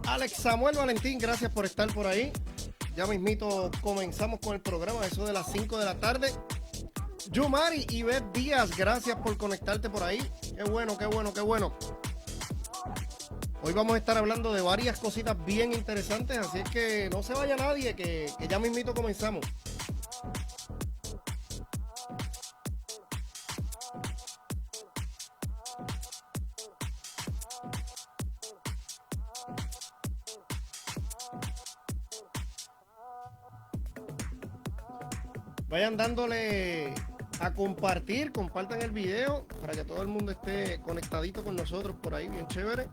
Alex Samuel Valentín, gracias por estar por ahí. Ya mismito comenzamos con el programa, eso de las 5 de la tarde. Yumari y Beth Díaz, gracias por conectarte por ahí. Qué bueno, qué bueno, qué bueno. Hoy vamos a estar hablando de varias cositas bien interesantes, así es que no se vaya nadie, que ya mismito comenzamos. Vayan dándole a compartir, compartan el video para que todo el mundo esté conectadito con nosotros por ahí, bien chévere.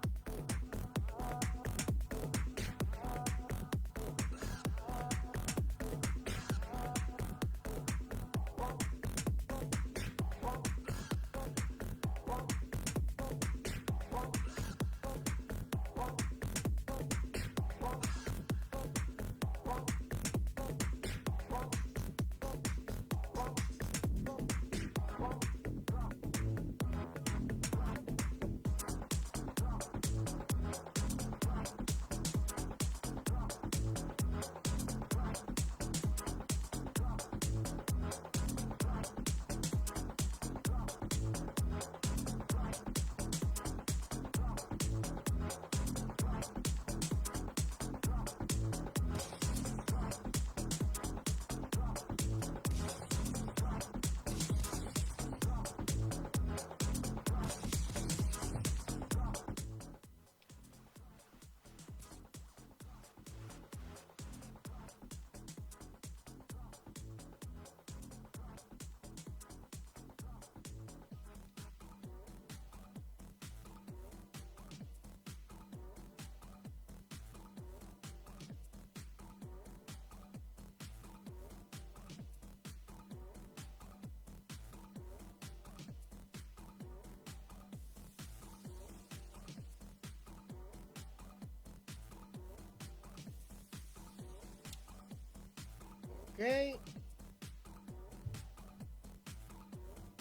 Ok.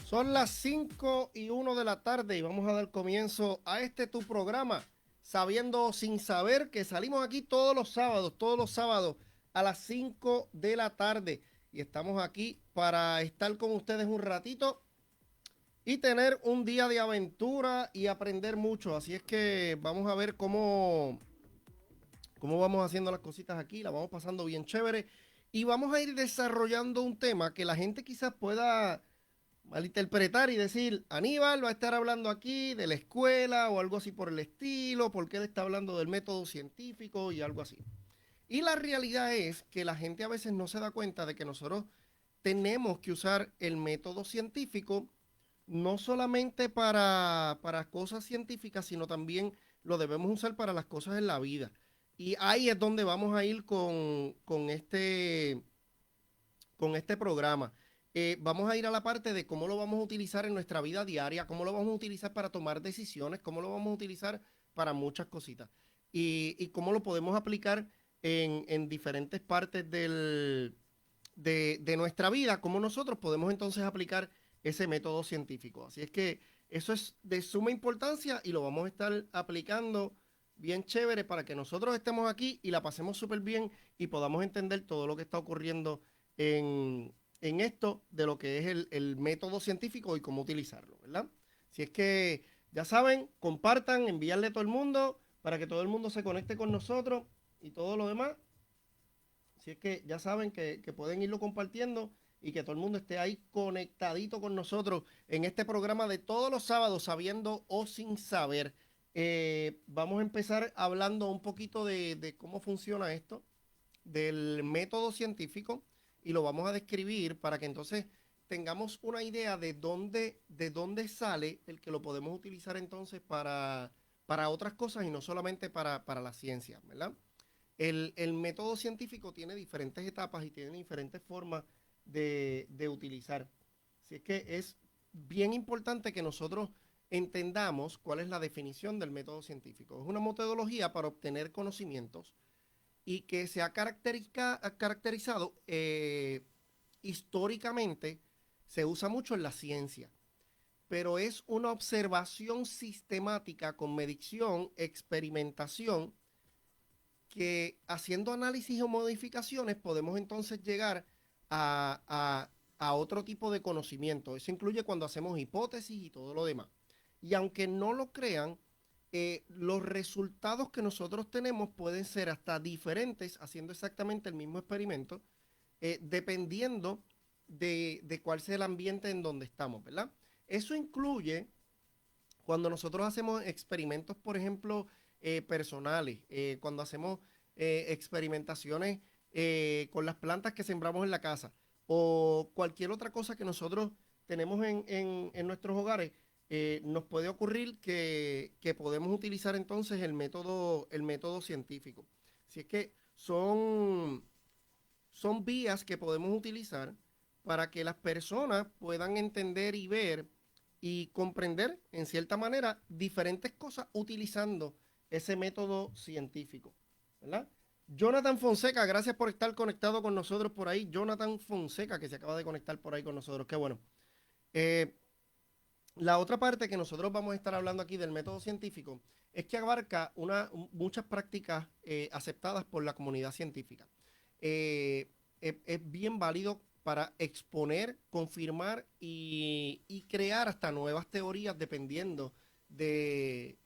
Son las 5:01 de la tarde y vamos a dar comienzo a tu programa, Sabiendo Sin Saber, que salimos aquí todos los sábados a las 5 de la tarde. Y estamos aquí para estar con ustedes un ratito y tener un día de aventura y aprender mucho. Así es que vamos a ver cómo vamos haciendo las cositas aquí, la vamos pasando bien chévere. Y vamos a ir desarrollando un tema que la gente quizás pueda malinterpretar y decir, Aníbal va a estar hablando aquí de la escuela o algo así por el estilo, porque él está hablando del método científico y algo así. Y la realidad es que la gente a veces no se da cuenta de que nosotros tenemos que usar el método científico no solamente para cosas científicas, sino también lo debemos usar para las cosas en la vida. Y ahí es donde vamos a ir con este programa. Vamos a ir a la parte de cómo lo vamos a utilizar en nuestra vida diaria, cómo lo vamos a utilizar para tomar decisiones, cómo lo vamos a utilizar para muchas cositas y cómo lo podemos aplicar en diferentes partes de nuestra vida, cómo nosotros podemos entonces aplicar ese método científico. Así es que eso es de suma importancia y lo vamos a estar aplicando bien chévere para que nosotros estemos aquí y la pasemos súper bien y podamos entender todo lo que está ocurriendo en esto de lo que es el método científico y cómo utilizarlo, ¿verdad? Si es que ya saben, compartan, enviarle a todo el mundo para que todo el mundo se conecte con nosotros y todo lo demás. Si es que ya saben que pueden irlo compartiendo y que todo el mundo esté ahí conectadito con nosotros en este programa de todos los sábados, sabiendo o sin saber. Vamos a empezar hablando un poquito de cómo funciona esto, del método científico, y lo vamos a describir para que entonces tengamos una idea de dónde sale el que lo podemos utilizar entonces para otras cosas y no solamente para la ciencia, ¿verdad? El método científico tiene diferentes etapas y tiene diferentes formas de utilizar. Así es que es bien importante que nosotros entendamos cuál es la definición del método científico. Es una metodología para obtener conocimientos y que se ha caracterizado históricamente, se usa mucho en la ciencia, pero es una observación sistemática con medición, experimentación, que haciendo análisis o modificaciones podemos entonces llegar a otro tipo de conocimiento. Eso incluye cuando hacemos hipótesis y todo lo demás. Y aunque no lo crean, los resultados que nosotros tenemos pueden ser hasta diferentes haciendo exactamente el mismo experimento, dependiendo de cuál sea el ambiente en donde estamos, ¿verdad? Eso incluye cuando nosotros hacemos experimentos, por ejemplo, personales, cuando hacemos experimentaciones con las plantas que sembramos en la casa o cualquier otra cosa que nosotros tenemos en nuestros hogares, nos puede ocurrir que podemos utilizar entonces el método científico. Si es que son vías que podemos utilizar para que las personas puedan entender y ver y comprender, en cierta manera, diferentes cosas utilizando ese método científico, ¿verdad? Jonathan Fonseca, gracias por estar conectado con nosotros por ahí. Jonathan Fonseca, que se acaba de conectar por ahí con nosotros, qué bueno. Eh, la otra parte que nosotros vamos a estar hablando aquí del método científico es que abarca muchas prácticas aceptadas por la comunidad científica. Es bien válido para exponer, confirmar y crear hasta nuevas teorías dependiendo de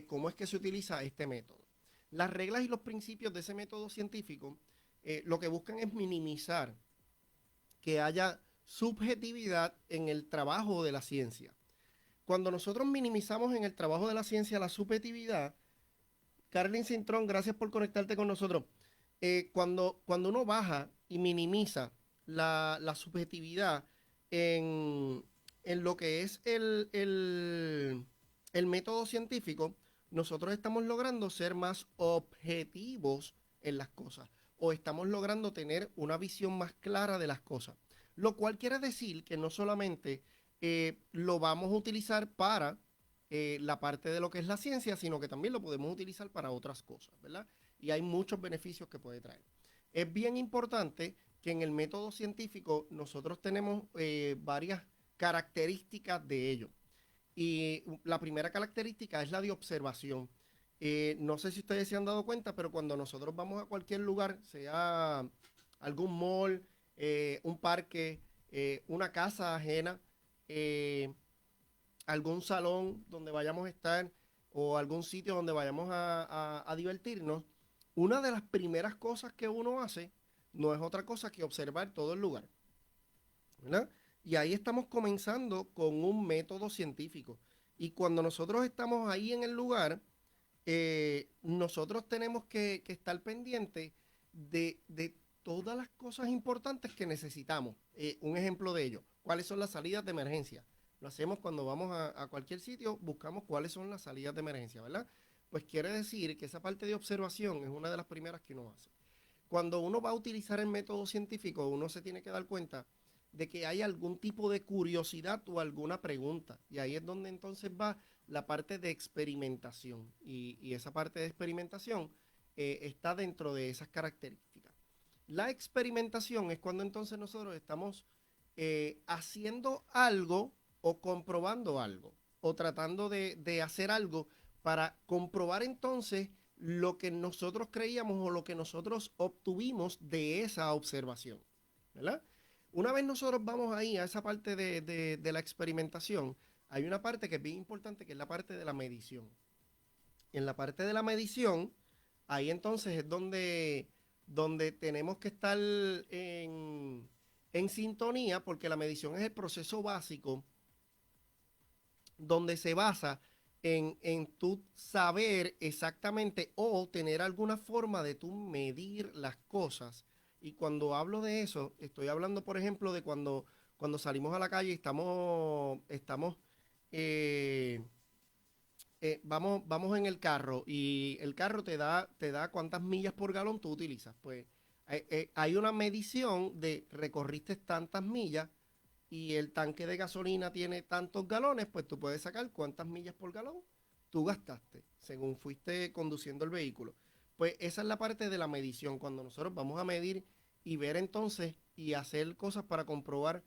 cómo es que se utiliza este método. Las reglas y los principios de ese método científico lo que buscan es minimizar que haya subjetividad en el trabajo de la ciencia. Cuando nosotros minimizamos en el trabajo de la ciencia la subjetividad, Carlin Cintrón, gracias por conectarte con nosotros. Cuando uno baja y minimiza la subjetividad en lo que es el método científico, nosotros estamos logrando ser más objetivos en las cosas o estamos logrando tener una visión más clara de las cosas. Lo cual quiere decir que no solamente lo vamos a utilizar para la parte de lo que es la ciencia, sino que también lo podemos utilizar para otras cosas, ¿verdad? Y hay muchos beneficios que puede traer. Es bien importante que en el método científico nosotros tenemos varias características de ello. Y la primera característica es la de observación. No sé si ustedes se han dado cuenta, pero cuando nosotros vamos a cualquier lugar, sea algún mall, un parque, una casa ajena, eh, algún salón donde vayamos a estar o algún sitio donde vayamos a divertirnos, una de las primeras cosas que uno hace no es otra cosa que observar todo el lugar, ¿verdad? Y ahí estamos comenzando con un método científico. Y cuando nosotros estamos ahí en el lugar, nosotros tenemos que estar pendientes de todas las cosas importantes que necesitamos. Un ejemplo de ello, ¿cuáles son las salidas de emergencia? Lo hacemos cuando vamos a cualquier sitio, buscamos cuáles son las salidas de emergencia, ¿verdad? Pues quiere decir que esa parte de observación es una de las primeras que uno hace. Cuando uno va a utilizar el método científico, uno se tiene que dar cuenta de que hay algún tipo de curiosidad o alguna pregunta. Y ahí es donde entonces va la parte de experimentación. Y esa parte de experimentación está dentro de esas características. La experimentación es cuando entonces nosotros estamos haciendo algo o comprobando algo o tratando de hacer algo para comprobar entonces lo que nosotros creíamos o lo que nosotros obtuvimos de esa observación, ¿verdad? Una vez nosotros vamos ahí a esa parte de la experimentación, hay una parte que es bien importante que es la parte de la medición. En la parte de la medición, ahí entonces es donde tenemos que estar en sintonía porque la medición es el proceso básico donde se basa en tú saber exactamente o tener alguna forma de tú medir las cosas. Y cuando hablo de eso, estoy hablando, por ejemplo, de cuando salimos a la calle y estamos eh, vamos en el carro y el carro te da cuántas millas por galón tú utilizas. Pues hay una medición de recorriste tantas millas y el tanque de gasolina tiene tantos galones, pues tú puedes sacar cuántas millas por galón tú gastaste según fuiste conduciendo el vehículo. Pues esa es la parte de la medición, cuando nosotros vamos a medir y ver entonces y hacer cosas para comprobar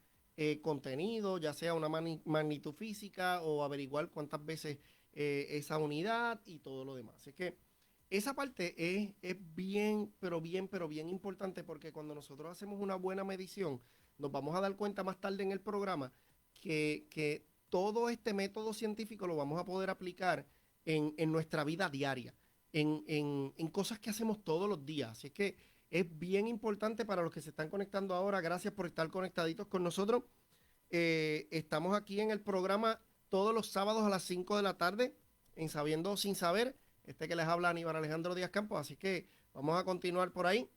contenido, ya sea una magnitud física o averiguar cuántas veces esa unidad y todo lo demás. Así que esa parte es bien, pero bien importante porque cuando nosotros hacemos una buena medición, nos vamos a dar cuenta más tarde en el programa que todo este método científico lo vamos a poder aplicar en nuestra vida diaria, en cosas que hacemos todos los días. Así es que es bien importante para los que se están conectando ahora. Gracias por estar conectaditos con nosotros. Estamos aquí en el programa todos los sábados a las 5 de la tarde en Sabiendo Sin Saber. Este que les habla Aníbal Alejandro Díaz Campos. Así que vamos a continuar por ahí.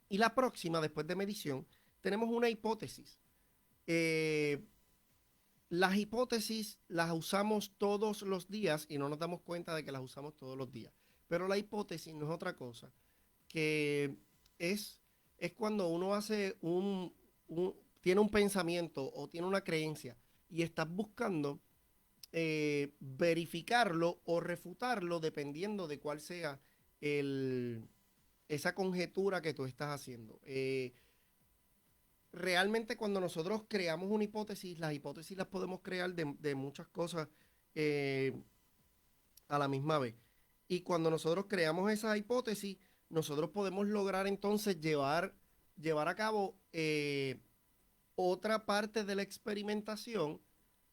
Y la próxima, después de medición, tenemos una hipótesis. Eh, las hipótesis las usamos todos los días y no nos damos cuenta de que las usamos todos los días. Pero la hipótesis no es otra cosa que es, es cuando uno hace tiene un pensamiento o tiene una creencia y estás buscando verificarlo o refutarlo dependiendo de cuál sea el, esa conjetura que tú estás haciendo. Realmente cuando nosotros creamos una hipótesis, las hipótesis las podemos crear de muchas cosas eh, a la misma vez. Y cuando nosotros creamos esa hipótesis, nosotros podemos lograr entonces llevar a cabo otra parte de la experimentación,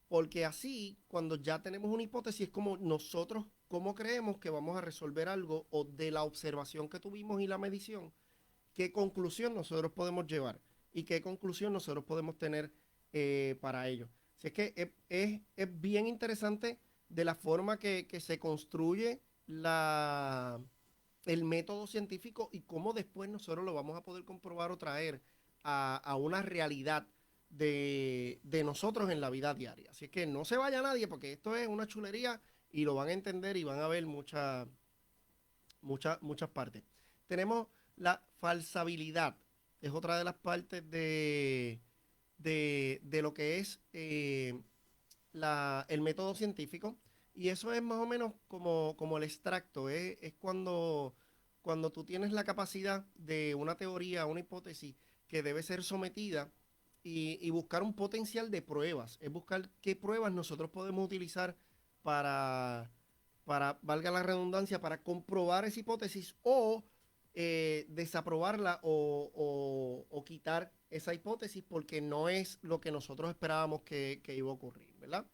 porque así, cuando ya tenemos una hipótesis, es como nosotros, cómo creemos que vamos a resolver algo o de la observación que tuvimos y la medición, qué conclusión nosotros podemos llevar y qué conclusión nosotros podemos tener para ello. Así es que es bien interesante de la forma que se construye el método científico y cómo después nosotros lo vamos a poder comprobar o traer a una realidad de nosotros en la vida diaria. Así es que no se vaya nadie porque esto es una chulería y lo van a entender y van a ver muchas partes. Tenemos la falsabilidad, es otra de las partes de lo que es el método científico. Y eso es más o menos como el extracto, es cuando tú tienes la capacidad de una teoría, una hipótesis que debe ser sometida y buscar un potencial de pruebas, es buscar qué pruebas nosotros podemos utilizar para, valga la redundancia, para comprobar esa hipótesis o desaprobarla o quitar esa hipótesis porque no es lo que nosotros esperábamos que iba a ocurrir, ¿verdad?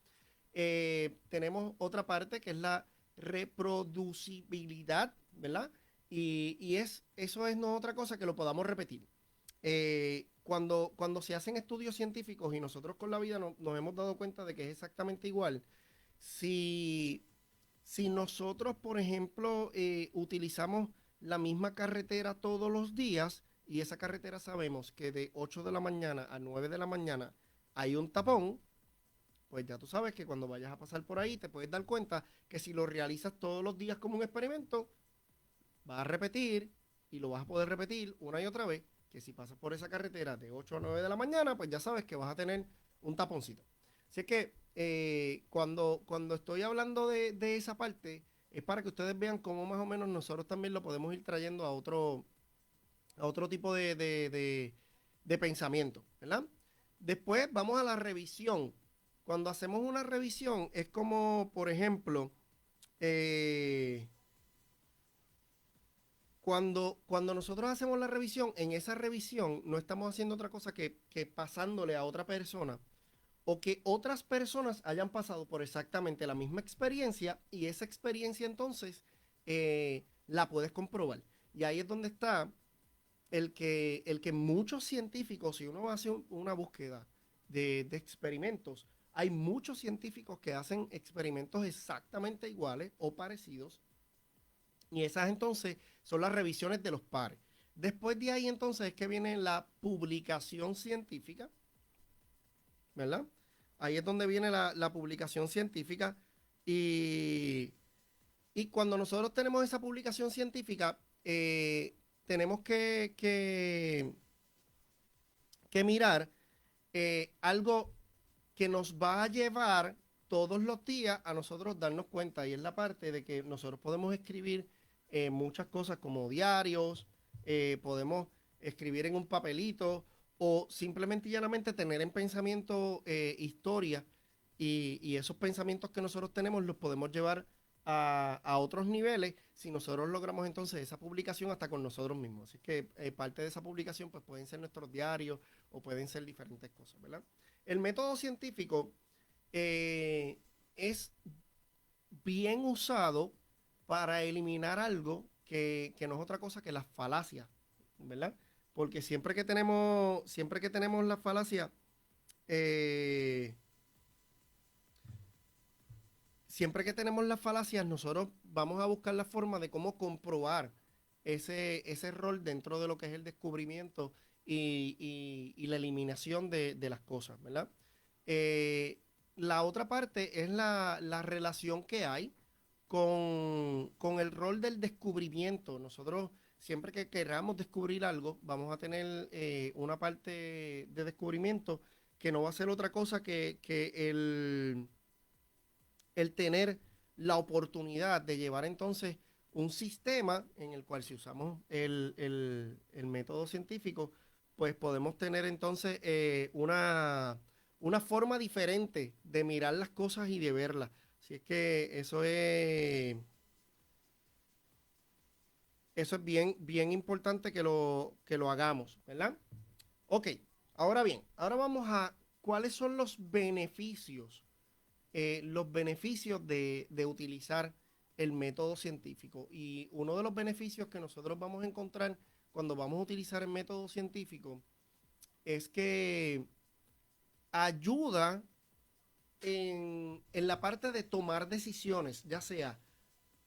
Tenemos otra parte que es la reproducibilidad, ¿verdad? Eso es no otra cosa que lo podamos repetir. Cuando se hacen estudios científicos y nosotros con la vida nos hemos dado cuenta de que es exactamente igual, si, si nosotros, por ejemplo, utilizamos la misma carretera todos los días y esa carretera sabemos que de 8 de la mañana a 9 de la mañana hay un tapón, pues ya tú sabes que cuando vayas a pasar por ahí te puedes dar cuenta que si lo realizas todos los días como un experimento, vas a repetir y lo vas a poder repetir una y otra vez, que si pasas por esa carretera de 8 a 9 de la mañana, pues ya sabes que vas a tener un taponcito. Así que cuando estoy hablando de esa parte, es para que ustedes vean cómo más o menos nosotros también lo podemos ir trayendo a otro tipo de pensamiento, ¿verdad? Después vamos a la revisión. Cuando hacemos una revisión es como, por ejemplo, eh, cuando nosotros hacemos la revisión, en esa revisión no estamos haciendo otra cosa que pasándole a otra persona o que otras personas hayan pasado por exactamente la misma experiencia y esa experiencia entonces la puedes comprobar. Y ahí es donde está el que muchos científicos, si uno hace una búsqueda de experimentos, hay muchos científicos que hacen experimentos exactamente iguales o parecidos y esas entonces son las revisiones de los pares. Después de ahí entonces es que viene la publicación científica, ¿verdad? Ahí es donde viene la publicación científica Y, y cuando nosotros tenemos esa publicación científica, tenemos que mirar algo que nos va a llevar todos los días a nosotros darnos cuenta, y es la parte de que nosotros podemos escribir muchas cosas como diarios, podemos escribir en un papelito o simplemente y llanamente tener en pensamiento historia y esos pensamientos que nosotros tenemos los podemos llevar a otros niveles si nosotros logramos entonces esa publicación hasta con nosotros mismos. Así que parte de esa publicación pues pueden ser nuestros diarios o pueden ser diferentes cosas, ¿verdad? El método científico eh, es bien usado para eliminar algo que no es otra cosa que las falacias, ¿verdad? Porque siempre que tenemos la falacia, eh, siempre que tenemos las falacias, nosotros vamos a buscar la forma de cómo comprobar ese rol dentro de lo que es el descubrimiento y la eliminación de las cosas, ¿verdad? Eh, la otra parte es la relación que hay con el rol del descubrimiento. Nosotros, siempre que queramos descubrir algo, vamos a tener una parte de descubrimiento que no va a ser otra cosa que el tener la oportunidad de llevar entonces un sistema en el cual si usamos el método científico, pues podemos tener entonces una forma diferente de mirar las cosas y de verlas. Así es que eso es bien, bien importante que lo hagamos, ¿verdad? Ok, ahora bien, ahora vamos a cuáles son los beneficios de utilizar el método científico. Y uno de los beneficios que nosotros vamos a encontrar cuando vamos a utilizar el método científico es que ayuda en la parte de tomar decisiones, ya sea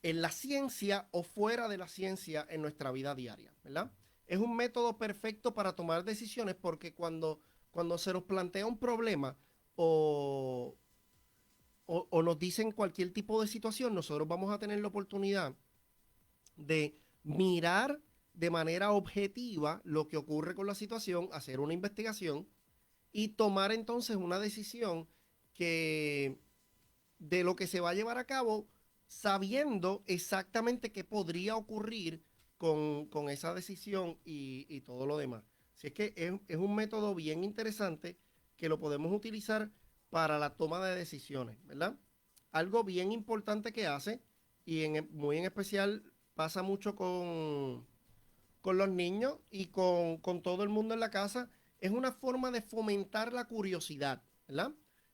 en la ciencia o fuera de la ciencia en nuestra vida diaria, ¿verdad? Es un método perfecto para tomar decisiones porque cuando se nos plantea un problema o, o nos dicen cualquier tipo de situación, nosotros vamos a tener la oportunidad de mirar de manera objetiva lo que ocurre con la situación, hacer una investigación y tomar entonces una decisión que de lo que se va a llevar a cabo sabiendo exactamente qué podría ocurrir con esa decisión y todo lo demás. Así es que es un método bien interesante que lo podemos utilizar para la toma de decisiones, ¿verdad? Algo bien importante que hace, y muy en especial pasa mucho con los niños y con todo el mundo en la casa, es una forma de fomentar la curiosidad, ¿verdad?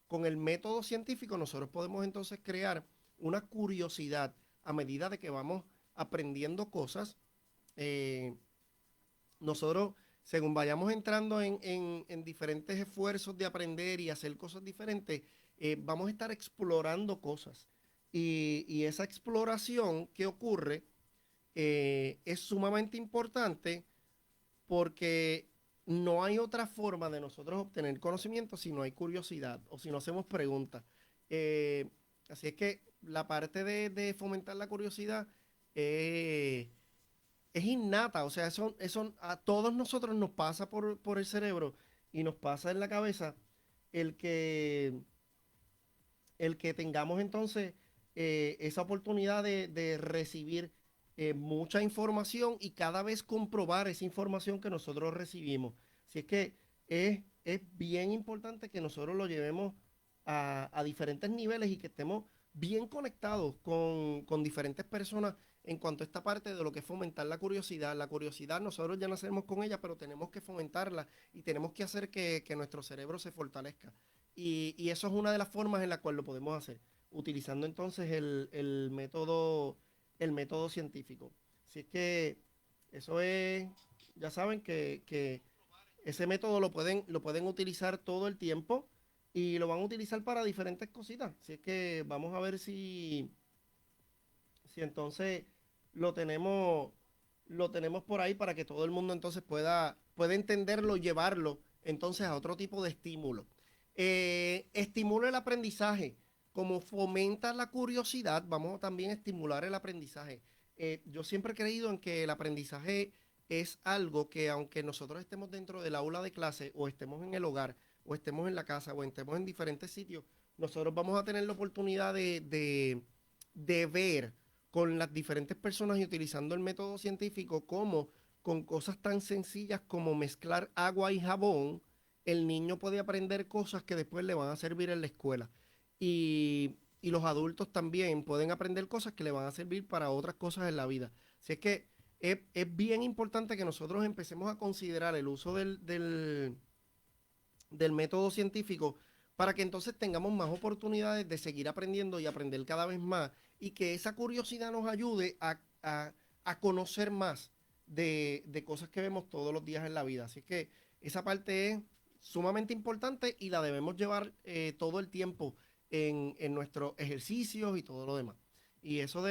Con el método científico nosotros podemos entonces crear una curiosidad a medida de que vamos aprendiendo cosas. eh, Nosotros, según vayamos entrando en diferentes esfuerzos de aprender y hacer cosas diferentes, vamos a estar explorando cosas. Y esa exploración que ocurre es sumamente importante porque no hay otra forma de nosotros obtener conocimiento si no hay curiosidad o si no hacemos preguntas. Eh, Así es que la parte de fomentar la curiosidad eh, es innata, o sea, eso a todos nosotros nos pasa por el cerebro y nos pasa en la cabeza el que, el que tengamos entonces esa oportunidad de recibir mucha información y cada vez comprobar esa información que nosotros recibimos. Así es que es bien importante que nosotros lo llevemos a diferentes niveles y que estemos bien conectados con diferentes personas en cuanto a esta parte de lo que es fomentar la curiosidad. La curiosidad nosotros ya nacemos con ella, pero tenemos que fomentarla y tenemos que hacer que nuestro cerebro se fortalezca. Y eso es una de las formas en la cual lo podemos hacer, utilizando entonces el método científico. Así es que eso es, ya saben que ese método lo pueden utilizar todo el tiempo y lo van a utilizar para diferentes cositas. Así es que vamos a ver si entonces lo tenemos, lo tenemos por ahí para que todo el mundo entonces pueda entenderlo y llevarlo entonces a otro tipo de estímulo. Estimula el aprendizaje. como fomenta la curiosidad, vamos también a estimular el aprendizaje. Yo siempre he creído en que el aprendizaje es algo que aunque nosotros estemos dentro del aula de clase o estemos en el hogar o estemos en la casa o estemos en diferentes sitios, nosotros vamos a tener la oportunidad de ver con las diferentes personas y utilizando el método científico cómo con cosas tan sencillas como mezclar agua y jabón, el niño puede aprender cosas que después le van a servir en la escuela. Y los adultos también pueden aprender cosas que le van a servir para otras cosas en la vida. Así es que es bien importante que nosotros empecemos a considerar el uso del método científico para que entonces tengamos más oportunidades de seguir aprendiendo y aprender cada vez más y que esa curiosidad nos ayude a conocer más de cosas que vemos todos los días en la vida. Así que esa parte es sumamente importante y la debemos llevar todo el tiempo en nuestros ejercicios y todo lo demás. Y eso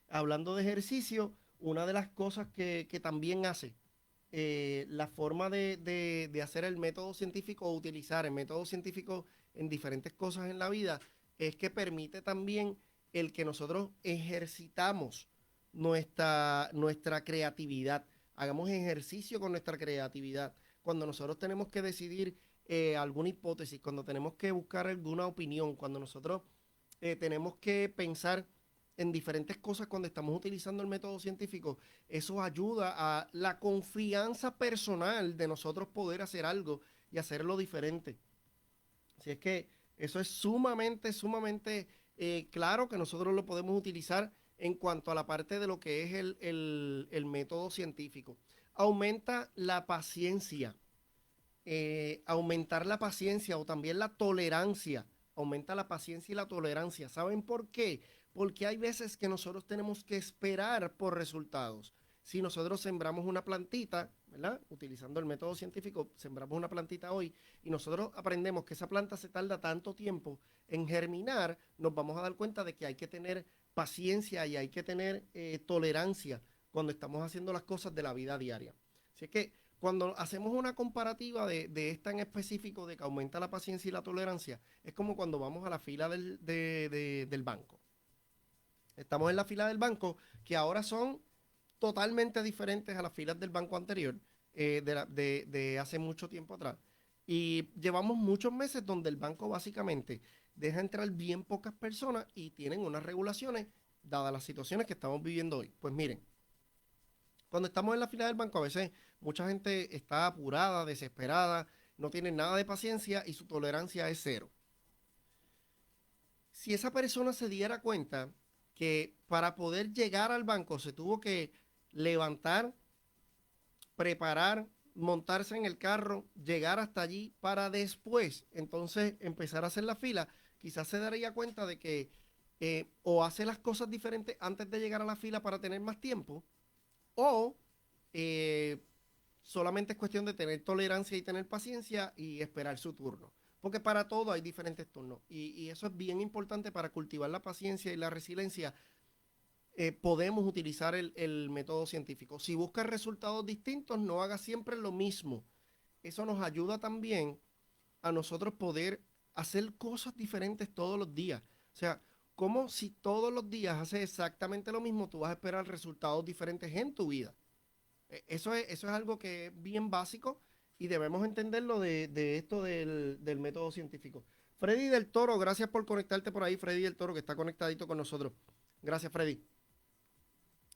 hablando de ejercicio, una de las cosas que también hace la forma de hacer el método científico o utilizar el método científico en diferentes cosas en la vida es que permite también el que nosotros ejercitamos nuestra creatividad, hagamos ejercicio con nuestra creatividad. Cuando nosotros tenemos que decidir alguna hipótesis, cuando tenemos que buscar alguna opinión, cuando nosotros tenemos que pensar en diferentes cosas cuando estamos utilizando el método científico, eso ayuda a la confianza personal de nosotros poder hacer algo y hacerlo diferente. Así es que eso es sumamente claro que nosotros lo podemos utilizar en cuanto a la parte de lo que es el método científico. Aumenta la paciencia, aumentar la paciencia o también la tolerancia. Aumenta la paciencia y la tolerancia. ¿Saben por qué? Porque hay veces que nosotros tenemos que esperar por resultados. Si nosotros sembramos una plantita, ¿verdad? Utilizando el método científico, sembramos una plantita hoy y nosotros aprendemos que esa planta se tarda tanto tiempo en germinar, nos vamos a dar cuenta de que hay que tener paciencia y hay que tener tolerancia cuando estamos haciendo las cosas de la vida diaria. Así que cuando hacemos una comparativa de esta en específico, de que aumenta la paciencia y la tolerancia, es como cuando vamos a la fila del banco. Estamos en la fila del banco, que ahora son totalmente diferentes a las filas del banco anterior, de hace mucho tiempo atrás. Y llevamos muchos meses donde el banco básicamente deja entrar bien pocas personas y tienen unas regulaciones dadas las situaciones que estamos viviendo hoy. Pues miren, cuando estamos en la fila del banco, a veces mucha gente está apurada, desesperada, no tiene nada de paciencia y su tolerancia es cero. Si esa persona se diera cuenta que para poder llegar al banco se tuvo que levantar, preparar, montarse en el carro, llegar hasta allí para después entonces empezar a hacer la fila, quizás se daría cuenta de que o hace las cosas diferentes antes de llegar a la fila para tener más tiempo, o eh, solamente es cuestión de tener tolerancia y tener paciencia y esperar su turno. Porque para todo hay diferentes turnos. Y eso es bien importante para cultivar la paciencia y la resiliencia. Podemos utilizar el método científico. Si buscas resultados distintos, no hagas siempre lo mismo. Eso nos ayuda también a nosotros poder hacer cosas diferentes todos los días. O sea, como si todos los días haces exactamente lo mismo, tú vas a esperar resultados diferentes en tu vida. Eso es algo que es bien básico y debemos entenderlo de esto del método científico. Freddy del Toro, gracias por conectarte por ahí, Freddy del Toro, que está conectadito con nosotros. Gracias, Freddy.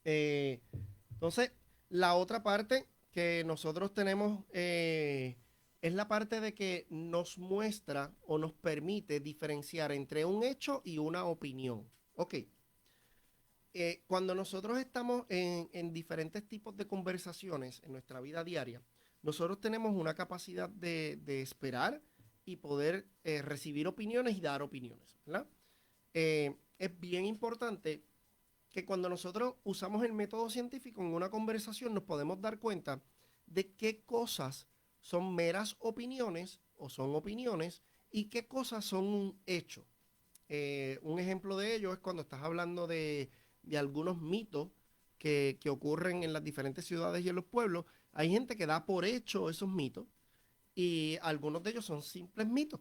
Eh, entonces, la otra parte que nosotros tenemos es la parte de que nos muestra o nos permite diferenciar entre un hecho y una opinión. Ok, cuando nosotros estamos en diferentes tipos de conversaciones en nuestra vida diaria, nosotros tenemos una capacidad de esperar y poder recibir opiniones y dar opiniones, ¿verdad? Es bien importante que cuando nosotros usamos el método científico en una conversación nos podemos dar cuenta de qué cosas son meras opiniones o son opiniones y qué cosas son un hecho. Un ejemplo de ello es cuando estás hablando de algunos mitos que ocurren en las diferentes ciudades y en los pueblos. Hay gente que da por hecho esos mitos y algunos de ellos son simples mitos.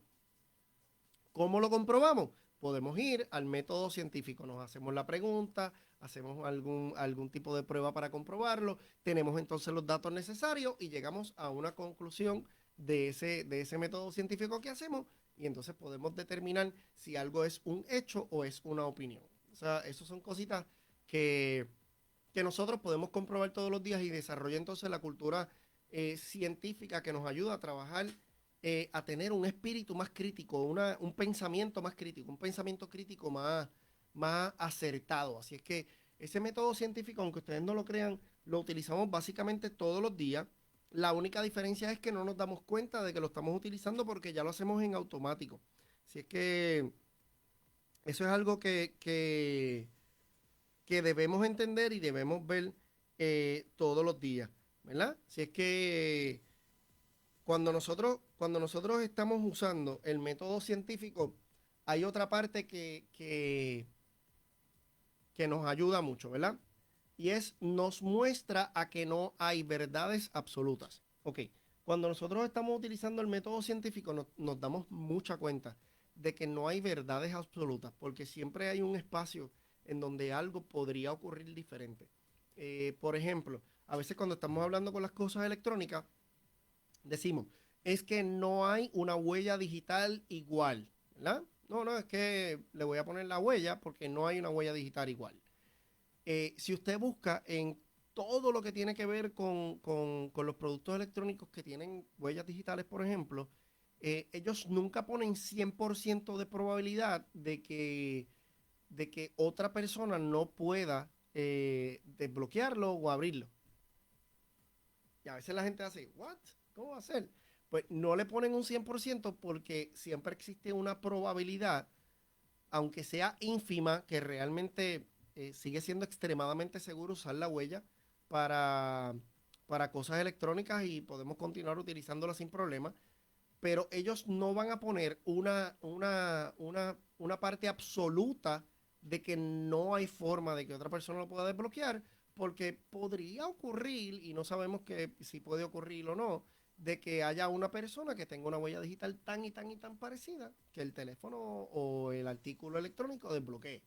¿Cómo lo comprobamos? Podemos ir al método científico, nos hacemos la pregunta, hacemos algún tipo de prueba para comprobarlo, tenemos entonces los datos necesarios y llegamos a una conclusión de ese método científico que hacemos y entonces podemos determinar si algo es un hecho o es una opinión. O sea, esas son cositas que, que nosotros podemos comprobar todos los días y desarrolla entonces la cultura científica que nos ayuda a trabajar, a tener un espíritu más crítico, un pensamiento más crítico, un pensamiento crítico más acertado. Así es que ese método científico, aunque ustedes no lo crean, lo utilizamos básicamente todos los días. La única diferencia es que no nos damos cuenta de que lo estamos utilizando porque ya lo hacemos en automático. Así es que eso es algo que debemos entender y debemos ver todos los días, ¿verdad? Si es que cuando nosotros estamos usando el método científico, hay otra parte que nos ayuda mucho, ¿verdad? Y nos muestra a que no hay verdades absolutas. Ok, cuando nosotros estamos utilizando el método científico, nos damos mucha cuenta de que no hay verdades absolutas, porque siempre hay un espacio en donde algo podría ocurrir diferente. Por ejemplo, a veces cuando estamos hablando con las cosas electrónicas, decimos, es que no hay una huella digital igual, ¿verdad? No, no, es que le voy a poner la huella porque no hay una huella digital igual. Si usted busca en todo lo que tiene que ver con los productos electrónicos que tienen huellas digitales, por ejemplo, ellos nunca ponen 100% de probabilidad de que otra persona no pueda desbloquearlo o abrirlo. Y a veces la gente hace, ¿what? ¿Cómo va a ser? Pues no le ponen un 100% porque siempre existe una probabilidad, aunque sea ínfima, que realmente sigue siendo extremadamente seguro usar la huella para, para cosas electrónicas y podemos continuar utilizándola sin problema, pero ellos no van a poner una parte absoluta de que no hay forma de que otra persona lo pueda desbloquear, porque podría ocurrir, y no sabemos que si puede ocurrir o no, de que haya una persona que tenga una huella digital tan y tan y tan parecida que el teléfono o el artículo electrónico desbloquee.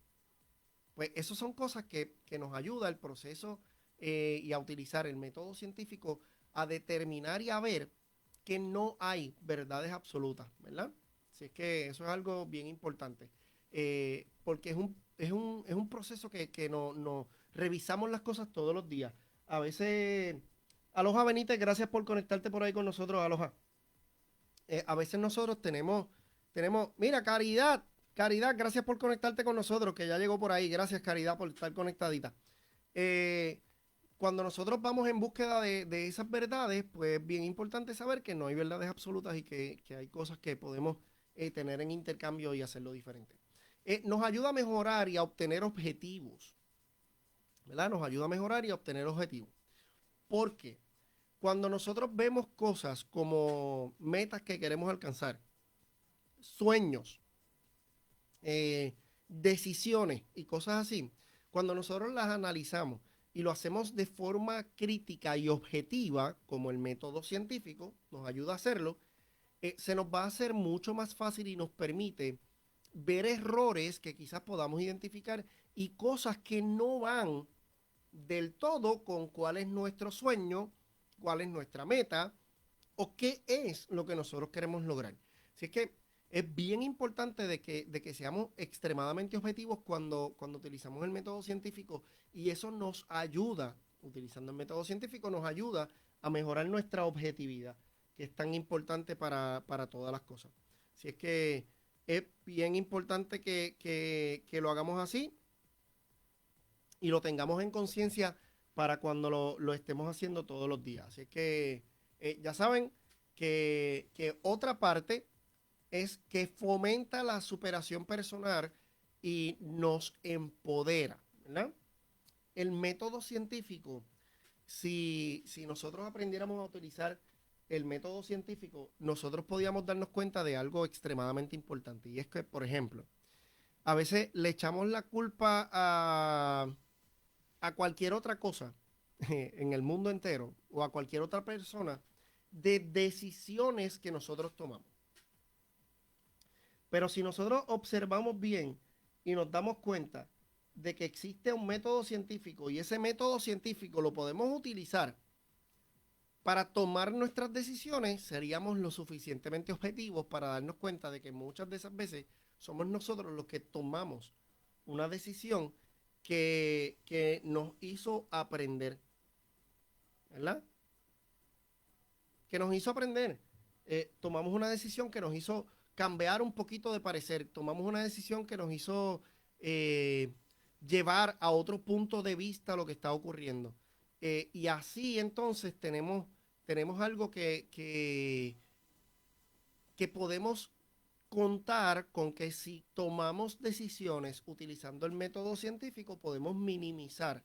Pues eso son cosas que nos ayuda el proceso y a utilizar el método científico a determinar y a ver que no hay verdades absolutas, ¿verdad? Así es que eso es algo bien importante, porque es un proceso que no revisamos las cosas todos los días. A veces, Aloha Benítez, gracias por conectarte por ahí con nosotros, Aloha. A veces nosotros mira, Caridad, gracias por conectarte con nosotros, que ya llegó por ahí. Gracias, Caridad, por estar conectadita. Eh, Cuando nosotros vamos en búsqueda de esas verdades, pues es bien importante saber que no hay verdades absolutas y que hay cosas que podemos tener en intercambio y hacerlo diferente. Nos ayuda a mejorar y a obtener objetivos, ¿verdad? Nos ayuda a mejorar y a obtener objetivos. Porque cuando nosotros vemos cosas como metas que queremos alcanzar, sueños, decisiones y cosas así, cuando nosotros las analizamos y lo hacemos de forma crítica y objetiva, como el método científico nos ayuda a hacerlo, se nos va a hacer mucho más fácil y nos permite ver errores que quizás podamos identificar y cosas que no van del todo con cuál es nuestro sueño, cuál es nuestra meta o qué es lo que nosotros queremos lograr. Así es que es bien importante de que seamos extremadamente objetivos cuando utilizamos el método científico y eso nos ayuda, utilizando el método científico, nos ayuda a mejorar nuestra objetividad, que es tan importante para todas las cosas. Así es que es bien importante que lo hagamos así y lo tengamos en conciencia para cuando lo estemos haciendo todos los días. Así es que ya saben que otra parte es que fomenta la superación personal y nos empodera, ¿verdad? El método científico, si nosotros aprendiéramos a utilizar el método científico, nosotros podíamos darnos cuenta de algo extremadamente importante. Y es que, por ejemplo, a veces le echamos la culpa a cualquier otra cosa en el mundo entero o a cualquier otra persona de decisiones que nosotros tomamos. Pero si nosotros observamos bien y nos damos cuenta de que existe un método científico y ese método científico lo podemos utilizar para tomar nuestras decisiones, seríamos lo suficientemente objetivos para darnos cuenta de que muchas de esas veces somos nosotros los que tomamos una decisión que nos hizo aprender, ¿verdad? Que nos hizo aprender. Tomamos una decisión que nos hizo cambiar un poquito de parecer, tomamos una decisión que nos hizo eh, llevar a otro punto de vista lo que está ocurriendo. Y así entonces tenemos algo que podemos contar con que si tomamos decisiones utilizando el método científico, podemos minimizar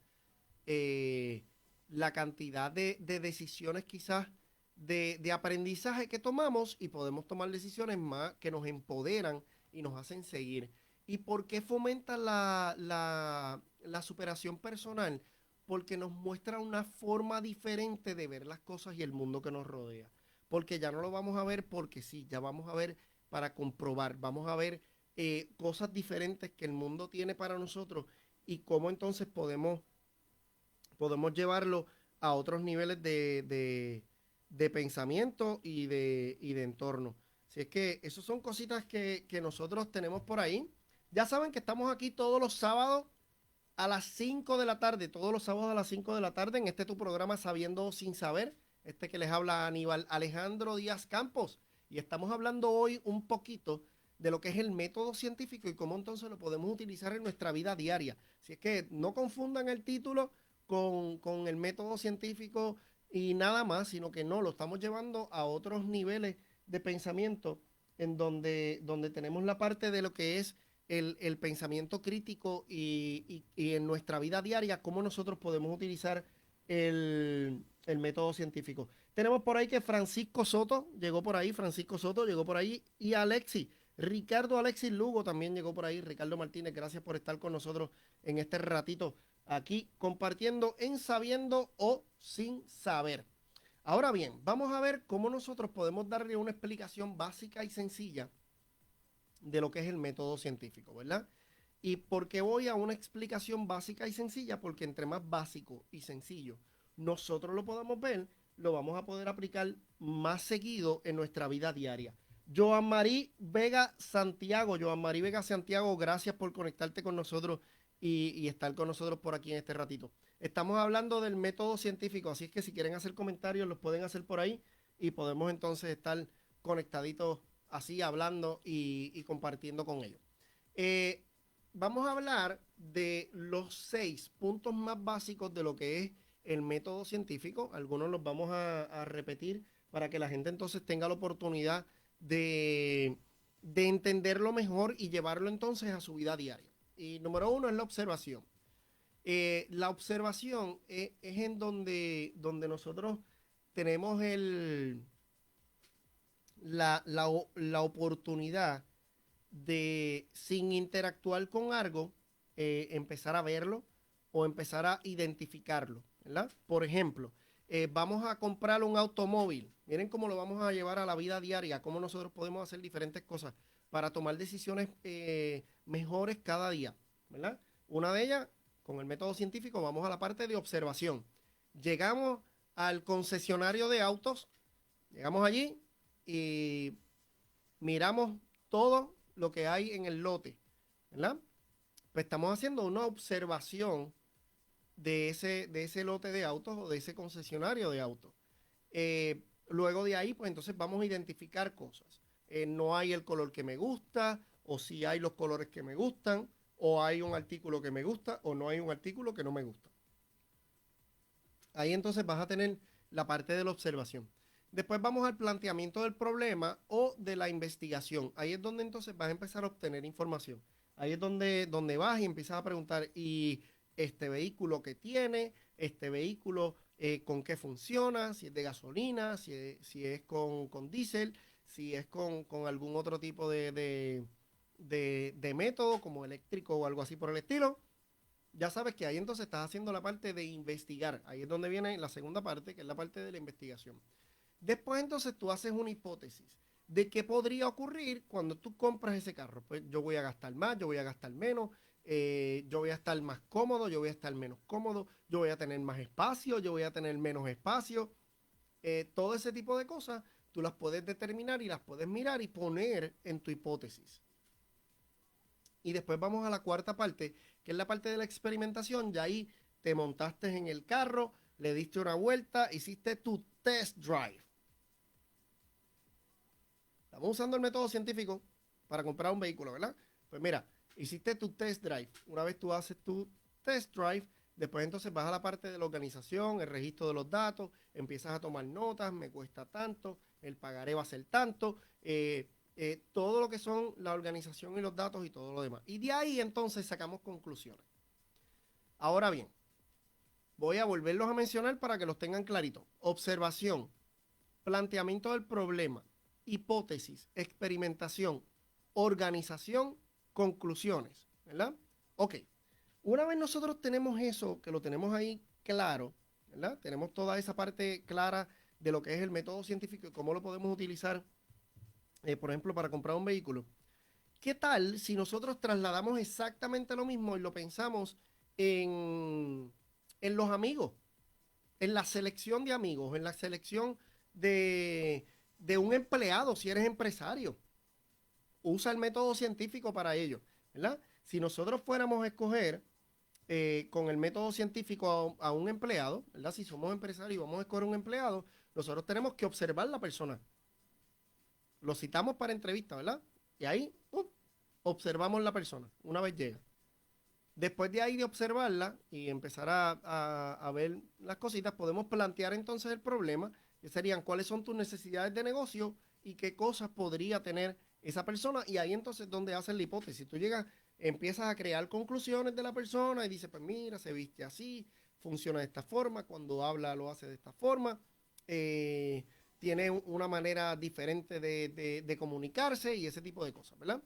eh, la cantidad de decisiones quizás de aprendizaje que tomamos y podemos tomar decisiones más que nos empoderan y nos hacen seguir. ¿Y por qué fomenta la superación personal? Porque nos muestra una forma diferente de ver las cosas y el mundo que nos rodea. Porque ya no lo vamos a ver porque sí, ya vamos a ver para comprobar, vamos a ver cosas diferentes que el mundo tiene para nosotros y cómo entonces podemos llevarlo a otros niveles de pensamiento y de entorno. Si es que esas son cositas que nosotros tenemos por ahí. Ya saben que estamos aquí todos los sábados a las 5 de la tarde, todos los sábados a las 5 de la tarde, en este tu programa Sabiendo Sin Saber, este que les habla Aníbal Alejandro Díaz Campos. Y estamos hablando hoy un poquito de lo que es el método científico y cómo entonces lo podemos utilizar en nuestra vida diaria. Si es que no confundan el título con el método científico y nada más, sino que no, lo estamos llevando a otros niveles de pensamiento en donde tenemos la parte de lo que es el pensamiento crítico y en nuestra vida diaria, cómo nosotros podemos utilizar el método científico. Tenemos por ahí que Francisco Soto llegó por ahí, Francisco Soto llegó por ahí y Alexis, Ricardo Alexis Lugo también llegó por ahí, Ricardo Martínez, gracias por estar con nosotros en este ratito aquí compartiendo en sabiendo o sin saber. Ahora bien, vamos a ver cómo nosotros podemos darle una explicación básica y sencilla de lo que es el método científico, ¿verdad? ¿Y por qué voy a una explicación básica y sencilla? Porque entre más básico y sencillo nosotros lo podamos ver, lo vamos a poder aplicar más seguido en nuestra vida diaria. Joan Marí Vega Santiago, Joan Marí Vega Santiago, gracias por conectarte con nosotros y estar con nosotros por aquí en este ratito. Estamos hablando del método científico, así es que si quieren hacer comentarios los pueden hacer por ahí y podemos entonces estar conectaditos así hablando y compartiendo con ellos. Eh, Vamos a hablar de los 6 puntos más básicos de lo que es el método científico. Algunos los vamos a repetir para que la gente entonces tenga la oportunidad de entenderlo mejor y llevarlo entonces a su vida diaria. Y número 1 es la observación. La observación es en donde nosotros tenemos la oportunidad de, sin interactuar con algo, empezar a verlo o empezar a identificarlo, ¿verdad? Por ejemplo, vamos a comprar un automóvil. Miren cómo lo vamos a llevar a la vida diaria, cómo nosotros podemos hacer diferentes cosas para tomar decisiones mejores cada día, ¿verdad? Una de ellas, con el método científico, vamos a la parte de observación. Llegamos al concesionario de autos, llegamos allí y miramos todo lo que hay en el lote, ¿verdad? Pues estamos haciendo una observación de ese lote de autos o de ese concesionario de autos. Luego de ahí, pues entonces vamos a identificar cosas. No hay el color que me gusta, o si hay los colores que me gustan, o hay un artículo que me gusta, o no hay un artículo que no me gusta. Ahí entonces vas a tener la parte de la observación. Después vamos al planteamiento del problema o de la investigación. Ahí es donde entonces vas a empezar a obtener información. Ahí es donde vas y empiezas a preguntar, ¿y este vehículo qué tiene? ¿Este vehículo con qué funciona? Si es de gasolina, si es con diésel, si es con algún otro tipo de método como eléctrico o algo así por el estilo. Ya sabes que ahí entonces estás haciendo la parte de investigar. Ahí es donde viene la segunda parte, que es la parte de la investigación. Después entonces tú haces una hipótesis. de qué podría ocurrir cuando tú compras ese carro. Pues yo voy a gastar más, yo voy a gastar menos, yo voy a estar más cómodo, yo voy a estar menos cómodo, yo voy a tener más espacio, yo voy a tener menos espacio. Todo ese tipo de cosas tú las puedes determinar y las puedes mirar y poner en tu hipótesis. Y después vamos a la cuarta parte, que es la parte de la experimentación. Ya ahí te montaste en el carro, le diste una vuelta, hiciste tu test drive. Estamos usando el método científico para comprar un vehículo, ¿verdad? Pues mira, hiciste tu test drive. Una vez tú haces tu test drive, después entonces vas a la parte de la organización, el registro de los datos, empiezas a tomar notas, me cuesta tanto, el pagaré va a ser tanto, todo lo que son la organización y los datos y todo lo demás. Y de ahí entonces sacamos conclusiones. Ahora bien, voy a volverlos a mencionar para que los tengan claritos. Observación, planteamiento del problema, hipótesis, experimentación, organización, conclusiones, ¿verdad? Ok, una vez nosotros tenemos eso, que lo tenemos ahí claro, ¿verdad? Tenemos toda esa parte clara de lo que es el método científico y cómo lo podemos utilizar, por ejemplo, para comprar un vehículo. ¿Qué tal si nosotros trasladamos exactamente lo mismo y lo pensamos en, en los amigos, en la selección de amigos, en la selección de un empleado, si eres empresario? Usa el método científico para ello, ¿verdad? Si nosotros fuéramos a escoger con el método científico a un empleado, ¿verdad? Si somos empresarios y vamos a escoger un empleado, nosotros tenemos que observar la persona. Lo citamos para entrevista, ¿verdad? Y ahí observamos la persona una vez llega. Después de ahí de observarla y empezar a ver las cositas, podemos plantear entonces el problema, que serían cuáles son tus necesidades de negocio y qué cosas podría tener esa persona. Y ahí entonces donde haces la hipótesis. Tú llegas, empiezas a crear conclusiones de la persona y dices, pues mira, se viste así, funciona de esta forma, cuando habla lo hace de esta forma, eh, tiene una manera diferente de comunicarse y ese tipo de cosas, ¿verdad?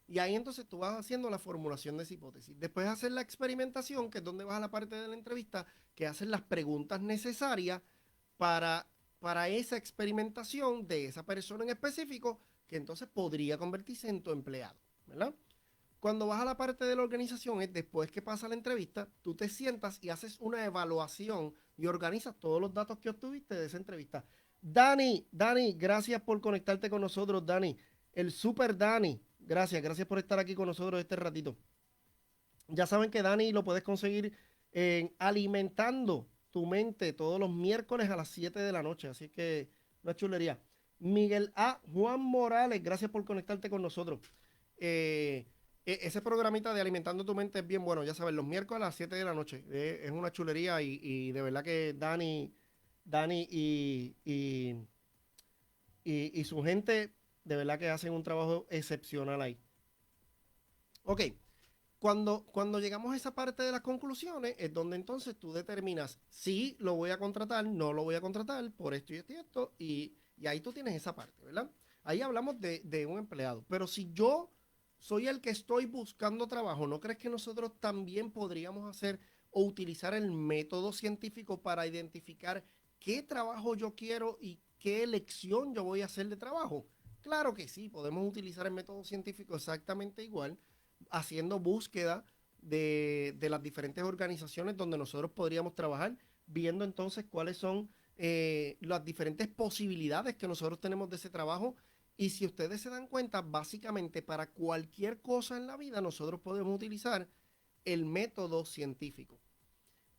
Y ahí entonces tú vas haciendo la formulación de esa hipótesis. Después hacer la experimentación, que es donde vas a la parte de la entrevista, que hacen las preguntas necesarias para, para esa experimentación de esa persona en específico, que entonces podría convertirse en tu empleado, ¿verdad? Cuando vas a la parte de la organización, es después que pasa la entrevista, tú te sientas y haces una evaluación y organizas todos los datos que obtuviste de esa entrevista. Dani, gracias por conectarte con nosotros, Dani. El super Dani, gracias por estar aquí con nosotros este ratito. Ya saben que Dani lo puedes conseguir en Alimentando tu Mente todos los miércoles a las 7 de la noche, así que una chulería. Miguel A. Juan Morales, gracias por conectarte con nosotros. Eh, Ese programita de Alimentando tu Mente es bien bueno, ya saben, los miércoles a las 7 de la noche. Es una chulería y de verdad que Dani y su gente, de verdad que hacen un trabajo excepcional ahí. Ok, cuando llegamos a esa parte de las conclusiones, es donde entonces tú determinas si lo voy a contratar, no lo voy a contratar, por esto y esto y esto, y ahí tú tienes esa parte, ¿verdad? Ahí hablamos de un empleado. Pero si yo soy el que estoy buscando trabajo, ¿no crees que nosotros también podríamos hacer o utilizar el método científico para identificar qué trabajo yo quiero y qué elección yo voy a hacer de trabajo? Claro que sí, podemos utilizar el método científico exactamente igual haciendo búsqueda de las diferentes organizaciones donde nosotros podríamos trabajar, viendo entonces cuáles son las diferentes posibilidades que nosotros tenemos de ese trabajo. Y si ustedes se dan cuenta, básicamente para cualquier cosa en la vida nosotros podemos utilizar el método científico.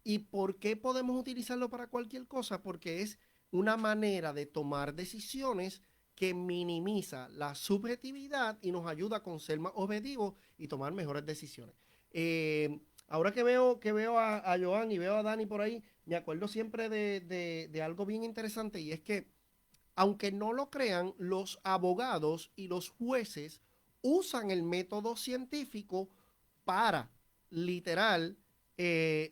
¿Y por qué podemos utilizarlo para cualquier cosa? Porque es una manera de tomar decisiones que minimiza la subjetividad y nos ayuda a ser más objetivos y tomar mejores decisiones. Ahora que veo a Joan y veo a Dani por ahí, me acuerdo siempre de algo bien interesante y es que, aunque no lo crean, los abogados y los jueces usan el método científico para, literal,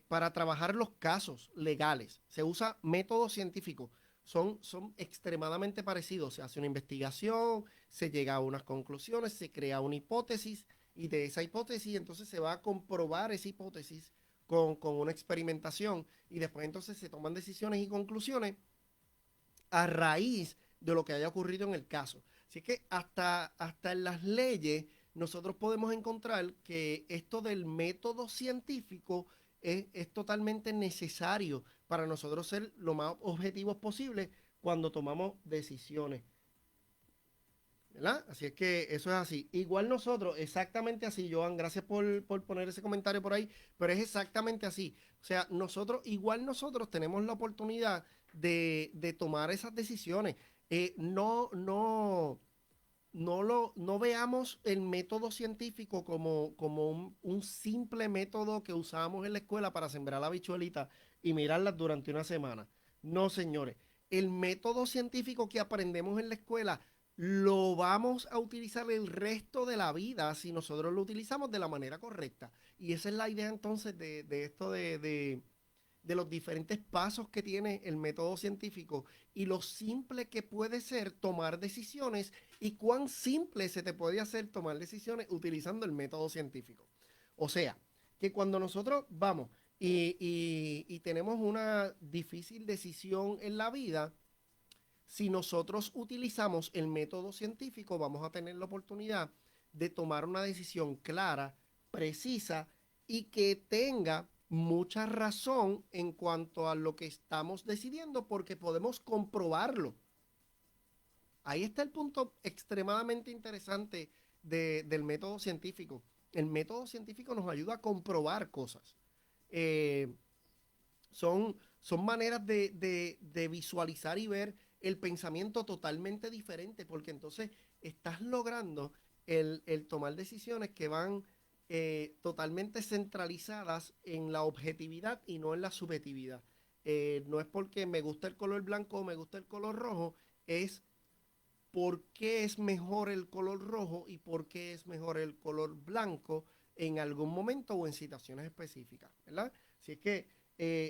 para trabajar los casos legales. Se usa método científico. Son extremadamente parecidos. Se hace una investigación, se llega a unas conclusiones, se crea una hipótesis y de esa hipótesis entonces se va a comprobar esa hipótesis con una experimentación y después entonces se toman decisiones y conclusiones a raíz de lo que haya ocurrido en el caso. Así que hasta en las leyes nosotros podemos encontrar que esto del método científico es totalmente necesario para nosotros ser lo más objetivos posible cuando tomamos decisiones. ¿Verdad? Así es que eso es así. Igual nosotros, exactamente así, Joan, gracias por poner ese comentario por ahí, pero es exactamente así. O sea, igual nosotros tenemos la oportunidad de tomar esas decisiones. No veamos el método científico como un simple método que usábamos en la escuela para sembrar la bichuelita y mirarlas durante una semana. No, señores. El método científico que aprendemos en la escuela lo vamos a utilizar el resto de la vida si nosotros lo utilizamos de la manera correcta. Y esa es la idea entonces de esto de los diferentes pasos que tiene el método científico y lo simple que puede ser tomar decisiones y cuán simple se te puede hacer tomar decisiones utilizando el método científico. O sea, que cuando nosotros vamos y tenemos una difícil decisión en la vida, si nosotros utilizamos el método científico, vamos a tener la oportunidad de tomar una decisión clara, precisa y que tenga mucha razón en cuanto a lo que estamos decidiendo porque podemos comprobarlo. Ahí está el punto extremadamente interesante del método científico. El método científico nos ayuda a comprobar cosas. Eh, son maneras de visualizar y ver el pensamiento totalmente diferente, porque entonces estás logrando el tomar decisiones que van totalmente centralizadas en la objetividad y no en la subjetividad. No es porque me gusta el color blanco o me gusta el color rojo, es por qué es mejor el color rojo y por qué es mejor el color blanco en algún momento o en situaciones específicas, ¿verdad? Así es que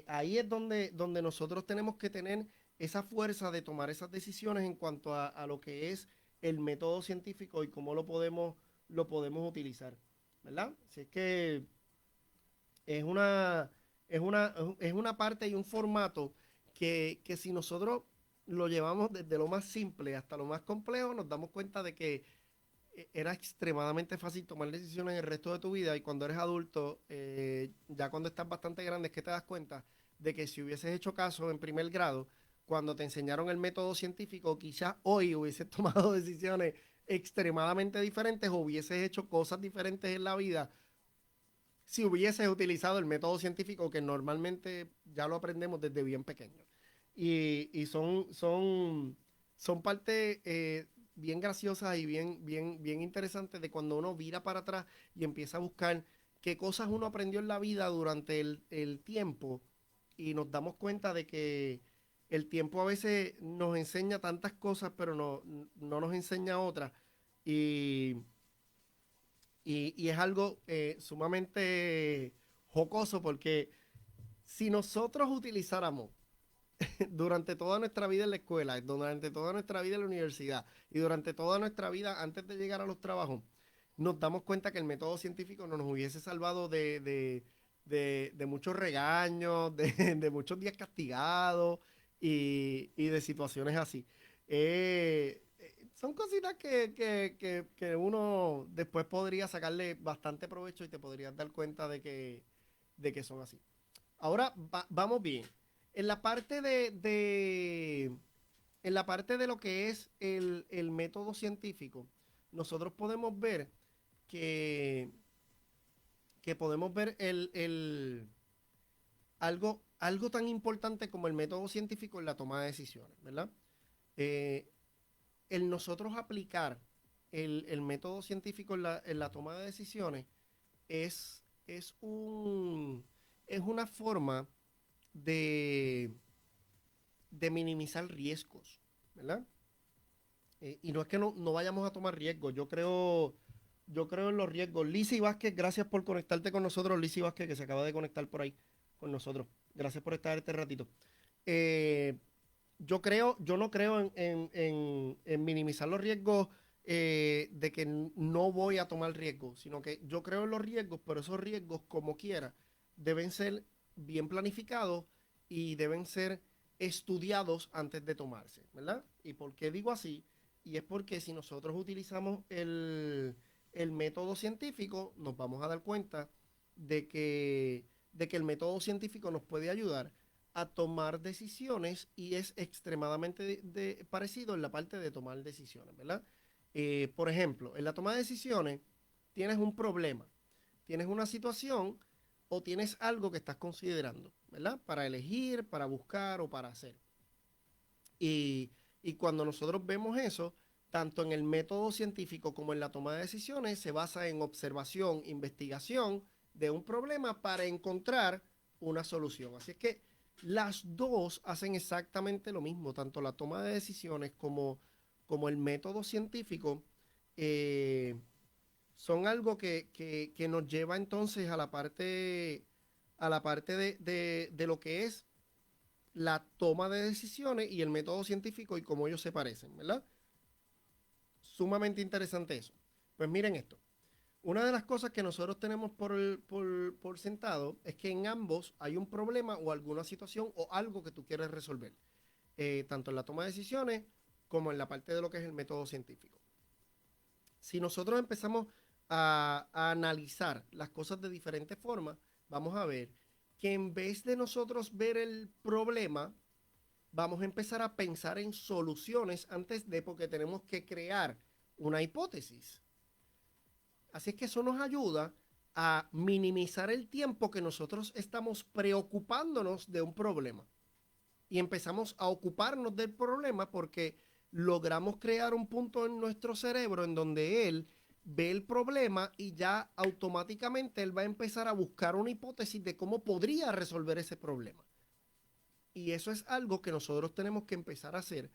ahí es donde nosotros tenemos que tener esa fuerza de tomar esas decisiones en cuanto a lo que es el método científico y cómo lo podemos utilizar, ¿verdad? Así es que es una, es una parte y un formato que si nosotros lo llevamos desde lo más simple hasta lo más complejo, nos damos cuenta de que era extremadamente fácil tomar decisiones el resto de tu vida y cuando eres adulto, ya cuando estás bastante grande, es que te das cuenta de que si hubieses hecho caso en primer grado, cuando te enseñaron el método científico, quizás hoy hubieses tomado decisiones extremadamente diferentes o hubieses hecho cosas diferentes en la vida si hubieses utilizado el método científico que normalmente ya lo aprendemos desde bien pequeño. Y son partes bien graciosas y bien interesantes de cuando uno vira para atrás y empieza a buscar qué cosas uno aprendió en la vida durante el tiempo y nos damos cuenta de que el tiempo a veces nos enseña tantas cosas, pero no nos enseña otras. Y y es algo sumamente jocoso porque si nosotros utilizáramos durante toda nuestra vida en la escuela, durante toda nuestra vida en la universidad y durante toda nuestra vida antes de llegar a los trabajos, nos damos cuenta que el método científico no nos hubiese salvado de muchos regaños, de muchos días castigados y de situaciones así. Son cositas que uno después podría sacarle bastante provecho y te podrías dar cuenta de que son así. Ahora vamos bien. En la parte en la parte de lo que es el método científico, nosotros podemos ver que, que podemos ver algo tan importante como el método científico en la toma de decisiones, ¿verdad? Eh, el nosotros aplicar el método científico en la toma de decisiones es es una forma de, de minimizar riesgos, ¿verdad? Y no es que no vayamos a tomar riesgos, yo creo en los riesgos. Lizzy Vázquez, gracias por conectarte con nosotros. Lizzy Vázquez, que se acaba de conectar por ahí con nosotros. Gracias por estar este ratito. Eh, yo no creo en minimizar los riesgos de que no voy a tomar riesgos, sino que yo creo en los riesgos, pero esos riesgos, como quiera, deben ser bien planificados y deben ser estudiados antes de tomarse, ¿verdad? ¿Y por qué digo así? y es porque si nosotros utilizamos el método científico, nos vamos a dar cuenta de que el método científico nos puede ayudar a tomar decisiones y es extremadamente parecido en la parte de tomar decisiones, ¿verdad? Por ejemplo, en la toma de decisiones tienes un problema, tienes una situación o tienes algo que estás considerando, ¿verdad? Para elegir, para buscar o para hacer. Y, y cuando nosotros vemos eso, tanto en el método científico como en la toma de decisiones, se basa en observación, investigación de un problema para encontrar una solución. Así es que las dos hacen exactamente lo mismo, tanto la toma de decisiones como el método científico. eh, Son algo que nos lleva entonces a la parte de lo que es la toma de decisiones y el método científico y cómo ellos se parecen, ¿verdad? Sumamente interesante eso. Pues miren esto. Una de las cosas que nosotros tenemos por sentado es que en ambos hay un problema o alguna situación o algo que tú quieres resolver, tanto en la toma de decisiones como en la parte de lo que es el método científico. Si nosotros empezamos a analizar las cosas de diferentes formas, vamos a ver que en vez de nosotros ver el problema, vamos a empezar a pensar en soluciones antes de, porque tenemos que crear una hipótesis. Así es que eso nos ayuda a minimizar el tiempo que nosotros estamos preocupándonos de un problema y empezamos a ocuparnos del problema porque logramos crear un punto en nuestro cerebro en donde él ve el problema y ya automáticamente él va a empezar a buscar una hipótesis de cómo podría resolver ese problema. Y eso es algo que nosotros tenemos que empezar a hacer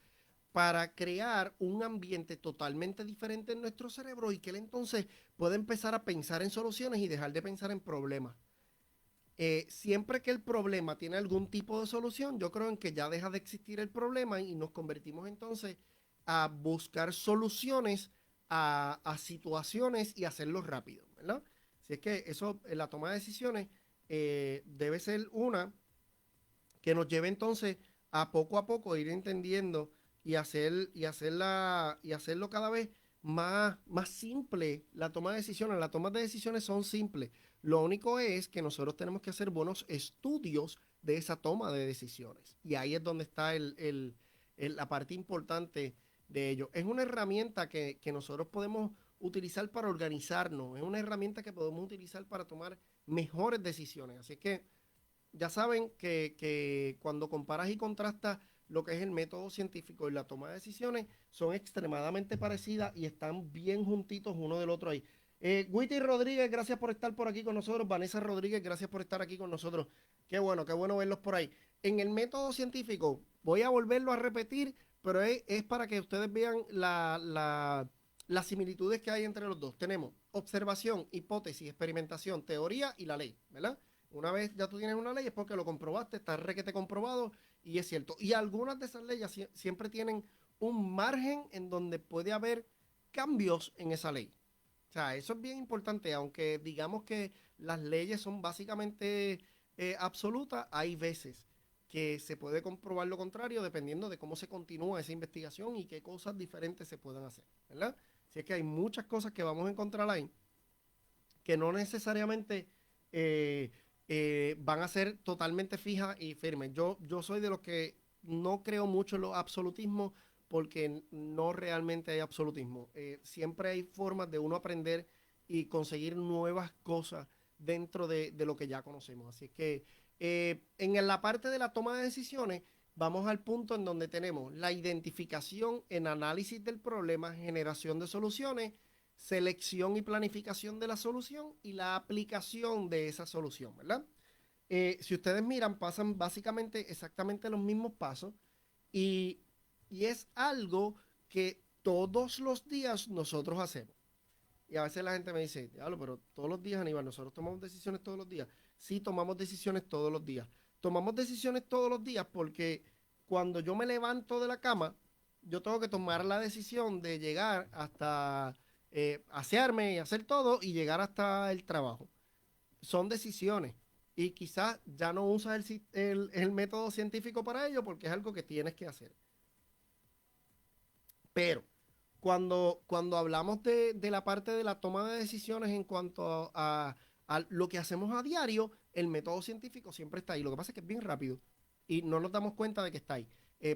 para crear un ambiente totalmente diferente en nuestro cerebro y que él entonces pueda empezar a pensar en soluciones y dejar de pensar en problemas. Siempre que el problema tiene algún tipo de solución, yo creo en que ya deja de existir el problema y nos convertimos entonces a buscar soluciones a situaciones y hacerlo rápido, ¿verdad? Si es que eso, en la toma de decisiones, debe ser una que nos lleve entonces a poco ir entendiendo y hacerlo cada vez más simple la toma de decisiones. Las tomas de decisiones son simples. Lo único es que nosotros tenemos que hacer buenos estudios de esa toma de decisiones. Y ahí es donde está la parte importante de ello. Es una herramienta que nosotros podemos utilizar para organizarnos. Es una herramienta que podemos utilizar para tomar mejores decisiones. Así que ya saben que cuando comparas y contrastas lo que es el método científico y la toma de decisiones, son extremadamente parecidas y están bien juntitos uno del otro ahí. Witty Rodríguez, gracias por estar por aquí con nosotros. Vanessa Rodríguez, gracias por estar aquí con nosotros. Qué bueno verlos por ahí. En el método científico, voy a volverlo a repetir, pero es para que ustedes vean las similitudes que hay entre los dos. Tenemos observación, hipótesis, experimentación, teoría y la ley, ¿verdad? Una vez ya tú tienes una ley es porque lo comprobaste, está requete comprobado y es cierto. Y algunas de esas leyes siempre tienen un margen en donde puede haber cambios en esa ley. O sea, eso es bien importante, aunque digamos que las leyes son básicamente absolutas, hay veces que se puede comprobar lo contrario dependiendo de cómo se continúa esa investigación y qué cosas diferentes se puedan hacer, ¿verdad? Si es que hay muchas cosas que vamos a encontrar ahí que no necesariamente eh, van a ser totalmente fijas y firmes. Yo soy de los que no creo mucho en los absolutismos porque no realmente hay absolutismo. Siempre hay formas de uno aprender y conseguir nuevas cosas dentro de lo que ya conocemos. Así que en la parte de la toma de decisiones, vamos al punto en donde tenemos la identificación en análisis del problema, generación de soluciones, selección y planificación de la solución y la aplicación de esa solución, ¿verdad? Si ustedes miran, pasan básicamente exactamente los mismos pasos y, y es algo que todos los días nosotros hacemos. Y a veces la gente me dice, diablo, pero todos los días, Aníbal, nosotros tomamos decisiones todos los días. Sí, tomamos decisiones todos los días. Tomamos decisiones todos los días porque cuando yo me levanto de la cama, yo tengo que tomar la decisión de llegar hasta asearme y hacer todo y llegar hasta el trabajo. Son decisiones. Y quizás ya no usas el método científico para ello porque es algo que tienes que hacer. Pero cuando hablamos de la parte de la toma de decisiones en cuanto a lo que hacemos a diario, el método científico siempre está ahí. Lo que pasa es que es bien rápido y no nos damos cuenta de que está ahí.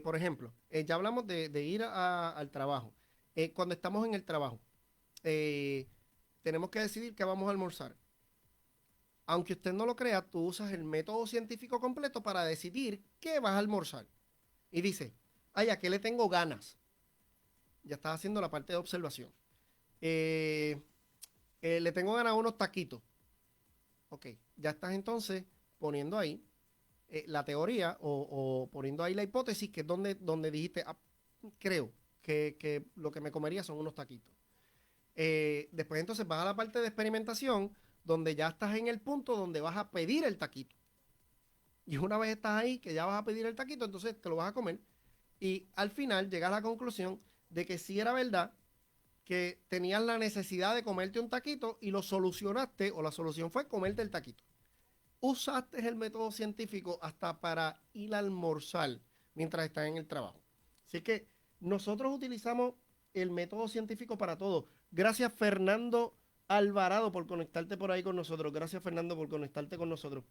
Por ejemplo, ya hablamos de ir al trabajo. Cuando estamos en el trabajo, eh, tenemos que decidir qué vamos a almorzar. Aunque usted no lo crea, tú usas el método científico completo para decidir qué vas a almorzar. Y dice, ay, ¿a qué le tengo ganas? Ya estás haciendo la parte de observación. Eh, le tengo ganas a unos taquitos. Ok, ya estás entonces poniendo ahí la teoría o poniendo ahí la hipótesis, que es donde dijiste, ah, creo que lo que me comería son unos taquitos. Después entonces vas a la parte de experimentación, donde ya estás en el punto donde vas a pedir el taquito. Y una vez estás ahí, que ya vas a pedir el taquito, entonces te lo vas a comer. Y al final llegas a la conclusión de que sí era verdad que tenías la necesidad de comerte un taquito y lo solucionaste, o la solución fue comerte el taquito. Usaste el método científico hasta para ir a almorzar mientras estás en el trabajo. Así que nosotros utilizamos el método científico para todo. Gracias, Fernando Alvarado, por conectarte por ahí con nosotros. Gracias, Fernando, por conectarte con nosotros.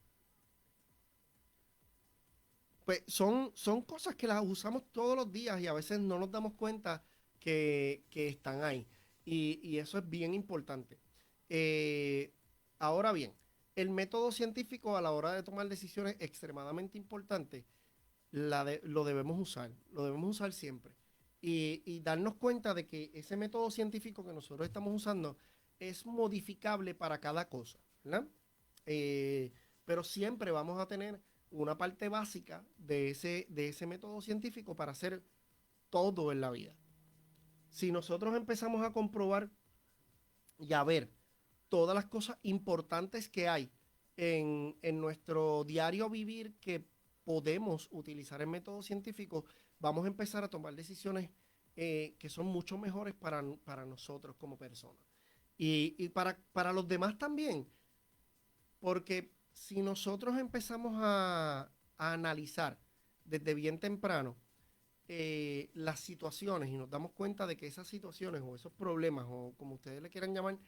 Pues son cosas que las usamos todos los días y a veces no nos damos cuenta que están ahí. Y eso es bien importante. Eh, Ahora bien, el método científico a la hora de tomar decisiones es extremadamente importante. Lo debemos usar siempre. Y darnos cuenta de que ese método científico que nosotros estamos usando es modificable para cada cosa, ¿verdad? Eh, pero siempre vamos a tener una parte básica de ese método científico para hacer todo en la vida. Si nosotros empezamos a comprobar y a ver todas las cosas importantes que hay en nuestro diario vivir que podemos utilizar el método científico, vamos a empezar a tomar decisiones que son mucho mejores para nosotros como personas. Y para los demás también, porque si nosotros empezamos a analizar desde bien temprano las situaciones y nos damos cuenta de que esas situaciones o esos problemas o como ustedes le quieran llamar,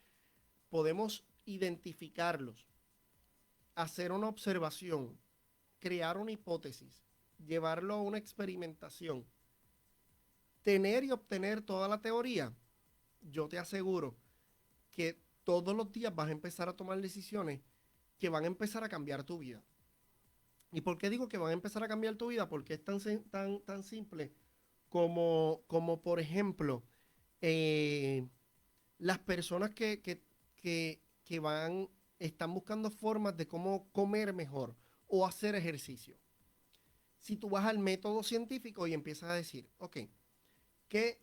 podemos identificarlos, hacer una observación, crear una hipótesis, llevarlo a una experimentación, tener y obtener toda la teoría, yo te aseguro que todos los días vas a empezar a tomar decisiones que van a empezar a cambiar tu vida. ¿Y por qué digo que van a empezar a cambiar tu vida? Porque es tan simple como por ejemplo, eh, las personas que están buscando formas de cómo comer mejor o hacer ejercicio. Si tú vas al método científico y empiezas a decir, ok, que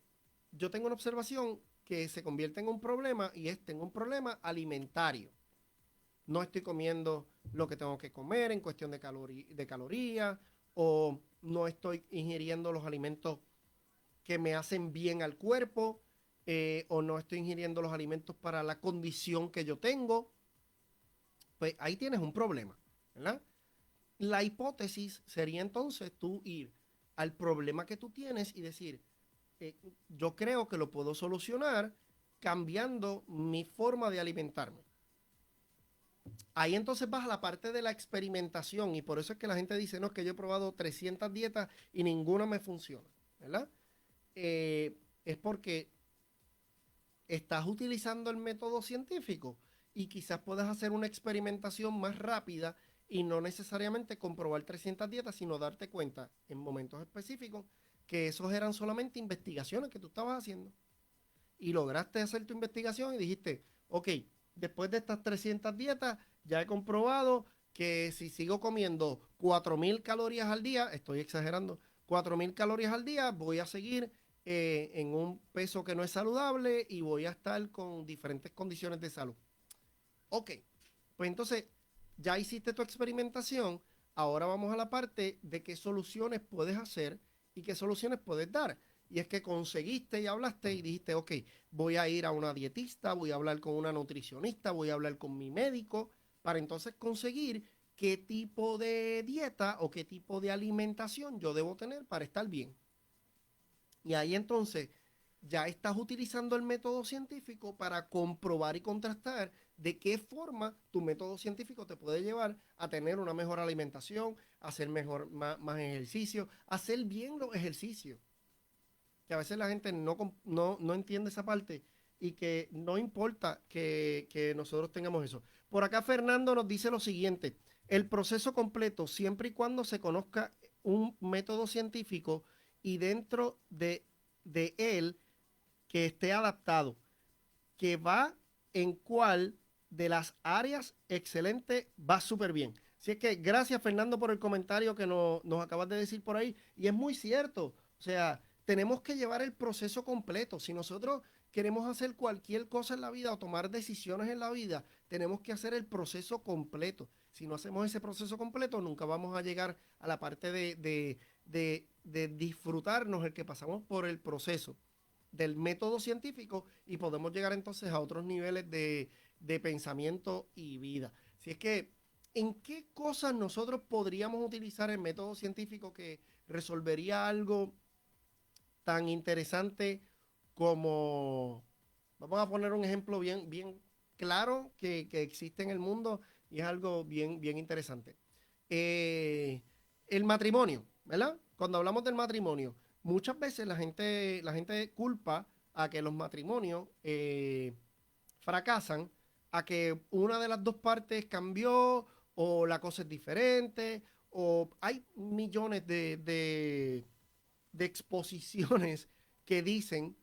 yo tengo una observación que se convierte en un problema y tengo un problema alimentario. No estoy comiendo lo que tengo que comer en cuestión de calorías o no estoy ingiriendo los alimentos que me hacen bien al cuerpo o no estoy ingiriendo los alimentos para la condición que yo tengo, pues ahí tienes un problema, ¿verdad? La hipótesis sería entonces tú ir al problema que tú tienes y decir, eh, yo creo que lo puedo solucionar cambiando mi forma de alimentarme. Ahí entonces vas a la parte de la experimentación y por eso es que la gente dice, no, es que yo he probado 300 dietas y ninguna me funciona, ¿verdad? Es porque estás utilizando el método científico y quizás puedas hacer una experimentación más rápida y no necesariamente comprobar 300 dietas, sino darte cuenta en momentos específicos que esos eran solamente investigaciones que tú estabas haciendo. Y lograste hacer tu investigación y dijiste, ok, después de estas 300 dietas, ya he comprobado que si sigo comiendo 4.000 calorías al día, estoy exagerando, 4.000 calorías al día, voy a seguir en un peso que no es saludable y voy a estar con diferentes condiciones de salud. Ok, pues entonces ya hiciste tu experimentación, ahora vamos a la parte de qué soluciones puedes hacer y qué soluciones puedes dar. Y es que conseguiste y hablaste y dijiste, ok, voy a ir a una dietista, voy a hablar con una nutricionista, voy a hablar con mi médico, para entonces conseguir qué tipo de dieta o qué tipo de alimentación yo debo tener para estar bien. Y ahí entonces ya estás utilizando el método científico para comprobar y contrastar de qué forma tu método científico te puede llevar a tener una mejor alimentación, a hacer más ejercicio, a hacer bien los ejercicios. Que a veces la gente no entiende esa parte y que no importa que nosotros tengamos eso. Por acá Fernando nos dice lo siguiente: el proceso completo, siempre y cuando se conozca un método científico y dentro de él que esté adaptado, que va en cuál de las áreas excelente va súper bien. Así es que gracias Fernando por el comentario que nos acabas de decir por ahí. Y es muy cierto. O sea, tenemos que llevar el proceso completo. Si nosotros queremos hacer cualquier cosa en la vida o tomar decisiones en la vida, tenemos que hacer el proceso completo. Si no hacemos ese proceso completo, nunca vamos a llegar a la parte de disfrutarnos el que pasamos por el proceso del método científico y podemos llegar entonces a otros niveles de pensamiento y vida. Si es que, ¿en qué cosas nosotros podríamos utilizar el método científico que resolvería algo tan interesante como, vamos a poner un ejemplo bien claro que existe en el mundo y es algo bien interesante? Eh, el matrimonio, ¿verdad? Cuando hablamos del matrimonio, muchas veces la gente culpa a que los matrimonios fracasan, a que una de las dos partes cambió o la cosa es diferente o hay millones de exposiciones que dicen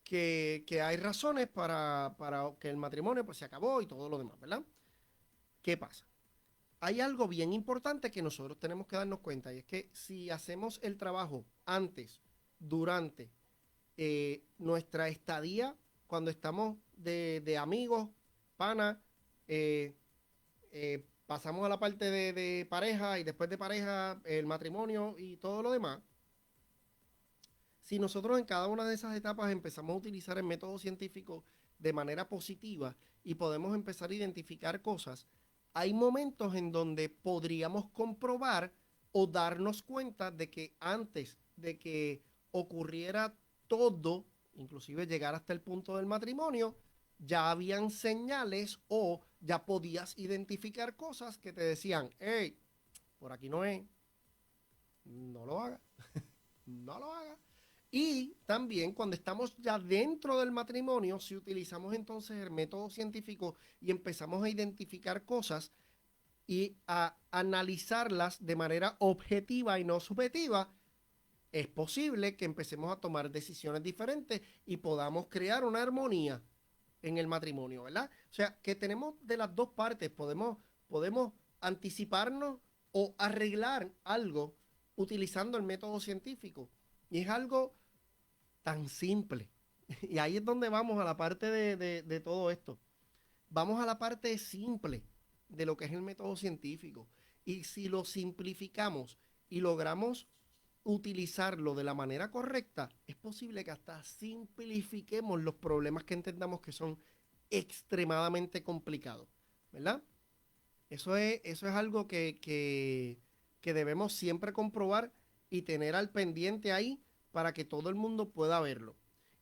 que hay razones para que el matrimonio pues se acabó y todo lo demás, ¿verdad? ¿Qué pasa? Hay algo bien importante que nosotros tenemos que darnos cuenta y es que si hacemos el trabajo antes, durante nuestra estadía, cuando estamos de amigos, pana, eh, pasamos a la parte de pareja y después de pareja el matrimonio y todo lo demás, si nosotros en cada una de esas etapas empezamos a utilizar el método científico de manera positiva y podemos empezar a identificar cosas, hay momentos en donde podríamos comprobar o darnos cuenta de que antes de que ocurriera todo, inclusive llegar hasta el punto del matrimonio, ya habían señales o ya podías identificar cosas que te decían, hey, por aquí no es, no lo hagas, no lo hagas. Y también cuando estamos ya dentro del matrimonio, si utilizamos entonces el método científico y empezamos a identificar cosas y a analizarlas de manera objetiva y no subjetiva, es posible que empecemos a tomar decisiones diferentes y podamos crear una armonía en el matrimonio, ¿verdad? O sea, que tenemos de las dos partes, podemos anticiparnos o arreglar algo utilizando el método científico. Y es algo tan simple. Y ahí es donde vamos a la parte de todo esto. Vamos a la parte simple de lo que es el método científico. Y si lo simplificamos y logramos utilizarlo de la manera correcta, es posible que hasta simplifiquemos los problemas que entendamos que son extremadamente complicados, ¿verdad? Eso es algo que debemos siempre comprobar y tener al pendiente ahí para que todo el mundo pueda verlo.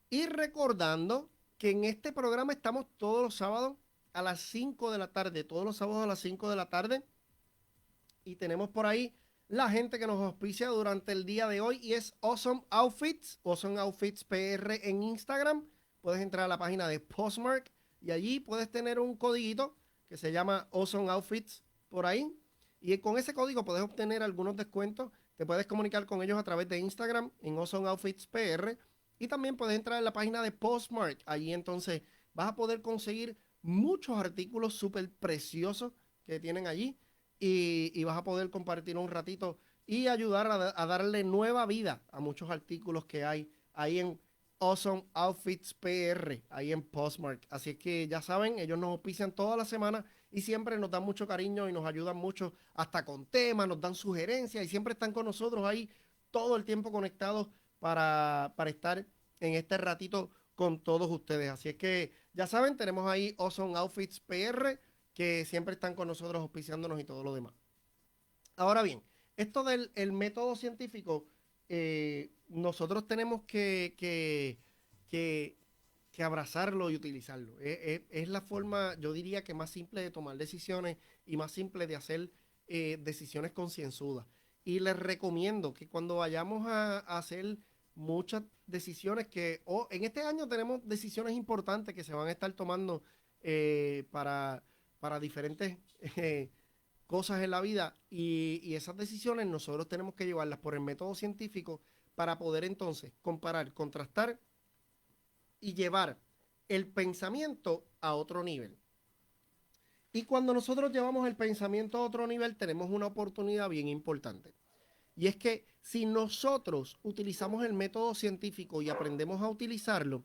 Y recordando que en este programa estamos todos los sábados a las 5 de la tarde, todos los sábados a las 5 de la tarde. Y tenemos por ahí la gente que nos auspicia durante el día de hoy y es Awesome Outfits PR en Instagram. Puedes entrar a la página de Postmark y allí puedes tener un codiguito que se llama Awesome Outfits por ahí. Y con ese código puedes obtener algunos descuentos. Te puedes comunicar con ellos a través de Instagram en Awesome Outfits PR. Y también puedes entrar en la página de Postmark. Allí entonces vas a poder conseguir muchos artículos súper preciosos que tienen allí y vas a poder compartir un ratito y ayudar a darle nueva vida a muchos artículos que hay ahí en Awesome Outfits PR, ahí en Postmark. Así es que ya saben, ellos nos auspician toda la semana y siempre nos dan mucho cariño y nos ayudan mucho hasta con temas, nos dan sugerencias y siempre están con nosotros ahí todo el tiempo conectados para estar en este ratito con todos ustedes. Así es que ya saben, tenemos ahí Awesome Outfits PR que siempre están con nosotros auspiciándonos y todo lo demás. Ahora bien, esto del el método científico, nosotros tenemos que, que abrazarlo y utilizarlo. Es la forma, yo diría que más simple de tomar decisiones y más simple de hacer decisiones concienzudas. Y les recomiendo que cuando vayamos a hacer muchas decisiones en este año tenemos decisiones importantes que se van a estar tomando para diferentes cosas en la vida y esas decisiones nosotros tenemos que llevarlas por el método científico para poder entonces comparar, contrastar y llevar el pensamiento a otro nivel. Y cuando nosotros llevamos el pensamiento a otro nivel, tenemos una oportunidad bien importante. Y es que si nosotros utilizamos el método científico y aprendemos a utilizarlo,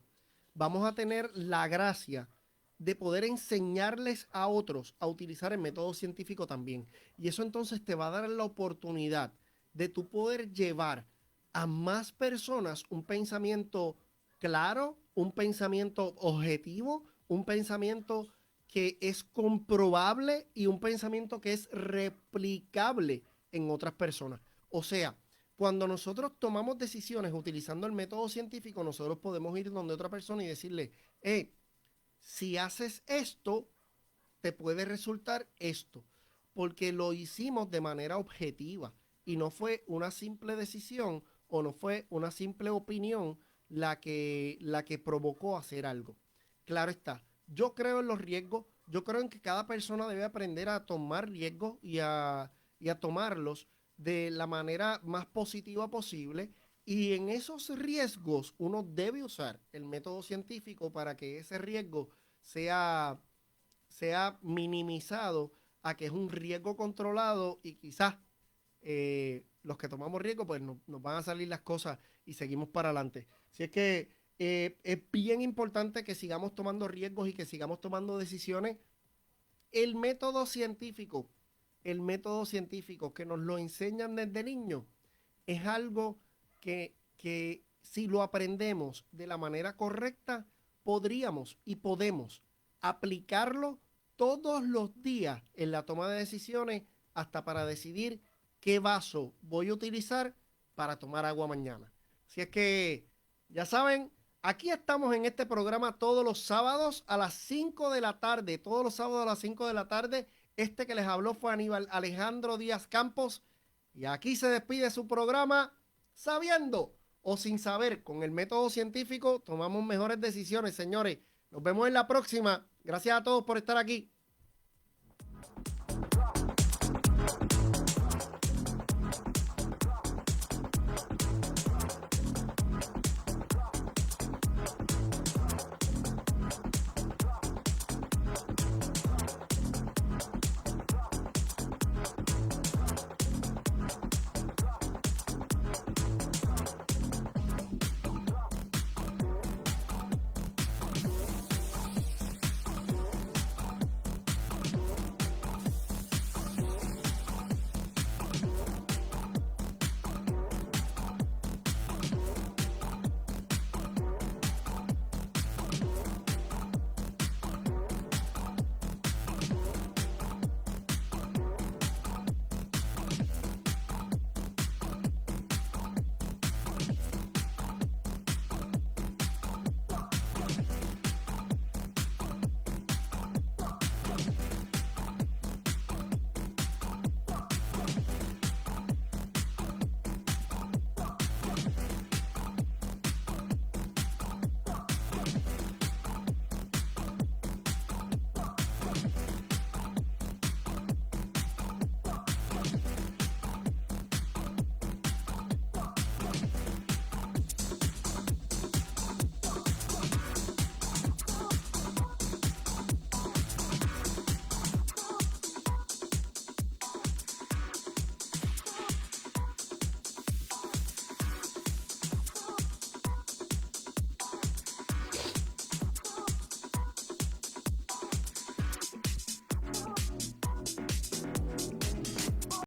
vamos a tener la gracia de poder enseñarles a otros a utilizar el método científico también. Y eso entonces te va a dar la oportunidad de tú poder llevar a más personas un pensamiento claro, un pensamiento objetivo, un pensamiento que es comprobable y un pensamiento que es replicable en otras personas. O sea, cuando nosotros tomamos decisiones utilizando el método científico, nosotros podemos ir donde otra persona y decirle, si haces esto, te puede resultar esto, porque lo hicimos de manera objetiva y no fue una simple decisión o no fue una simple opinión la que provocó hacer algo. Claro está, yo creo en los riesgos, yo creo en que cada persona debe aprender a tomar riesgos y a tomarlos de la manera más positiva posible. Y en esos riesgos uno debe usar el método científico para que ese riesgo sea, sea minimizado a que es un riesgo controlado y quizás los que tomamos riesgo pues nos van a salir las cosas y seguimos para adelante. Si es que es bien importante que sigamos tomando riesgos y que sigamos tomando decisiones. El método científico, el método científico que nos lo enseñan desde niños es algo que si lo aprendemos de la manera correcta, podríamos y podemos aplicarlo todos los días en la toma de decisiones hasta para decidir qué vaso voy a utilizar para tomar agua mañana. Si es que, ya saben, aquí estamos en este programa todos los sábados a las 5 de la tarde, todos los sábados a las 5 de la tarde. Este que les habló fue Aníbal Alejandro Díaz Campos y aquí se despide su programa sabiendo o sin saber, con el método científico tomamos mejores decisiones, señores. Nos vemos en la próxima. Gracias a todos por estar aquí.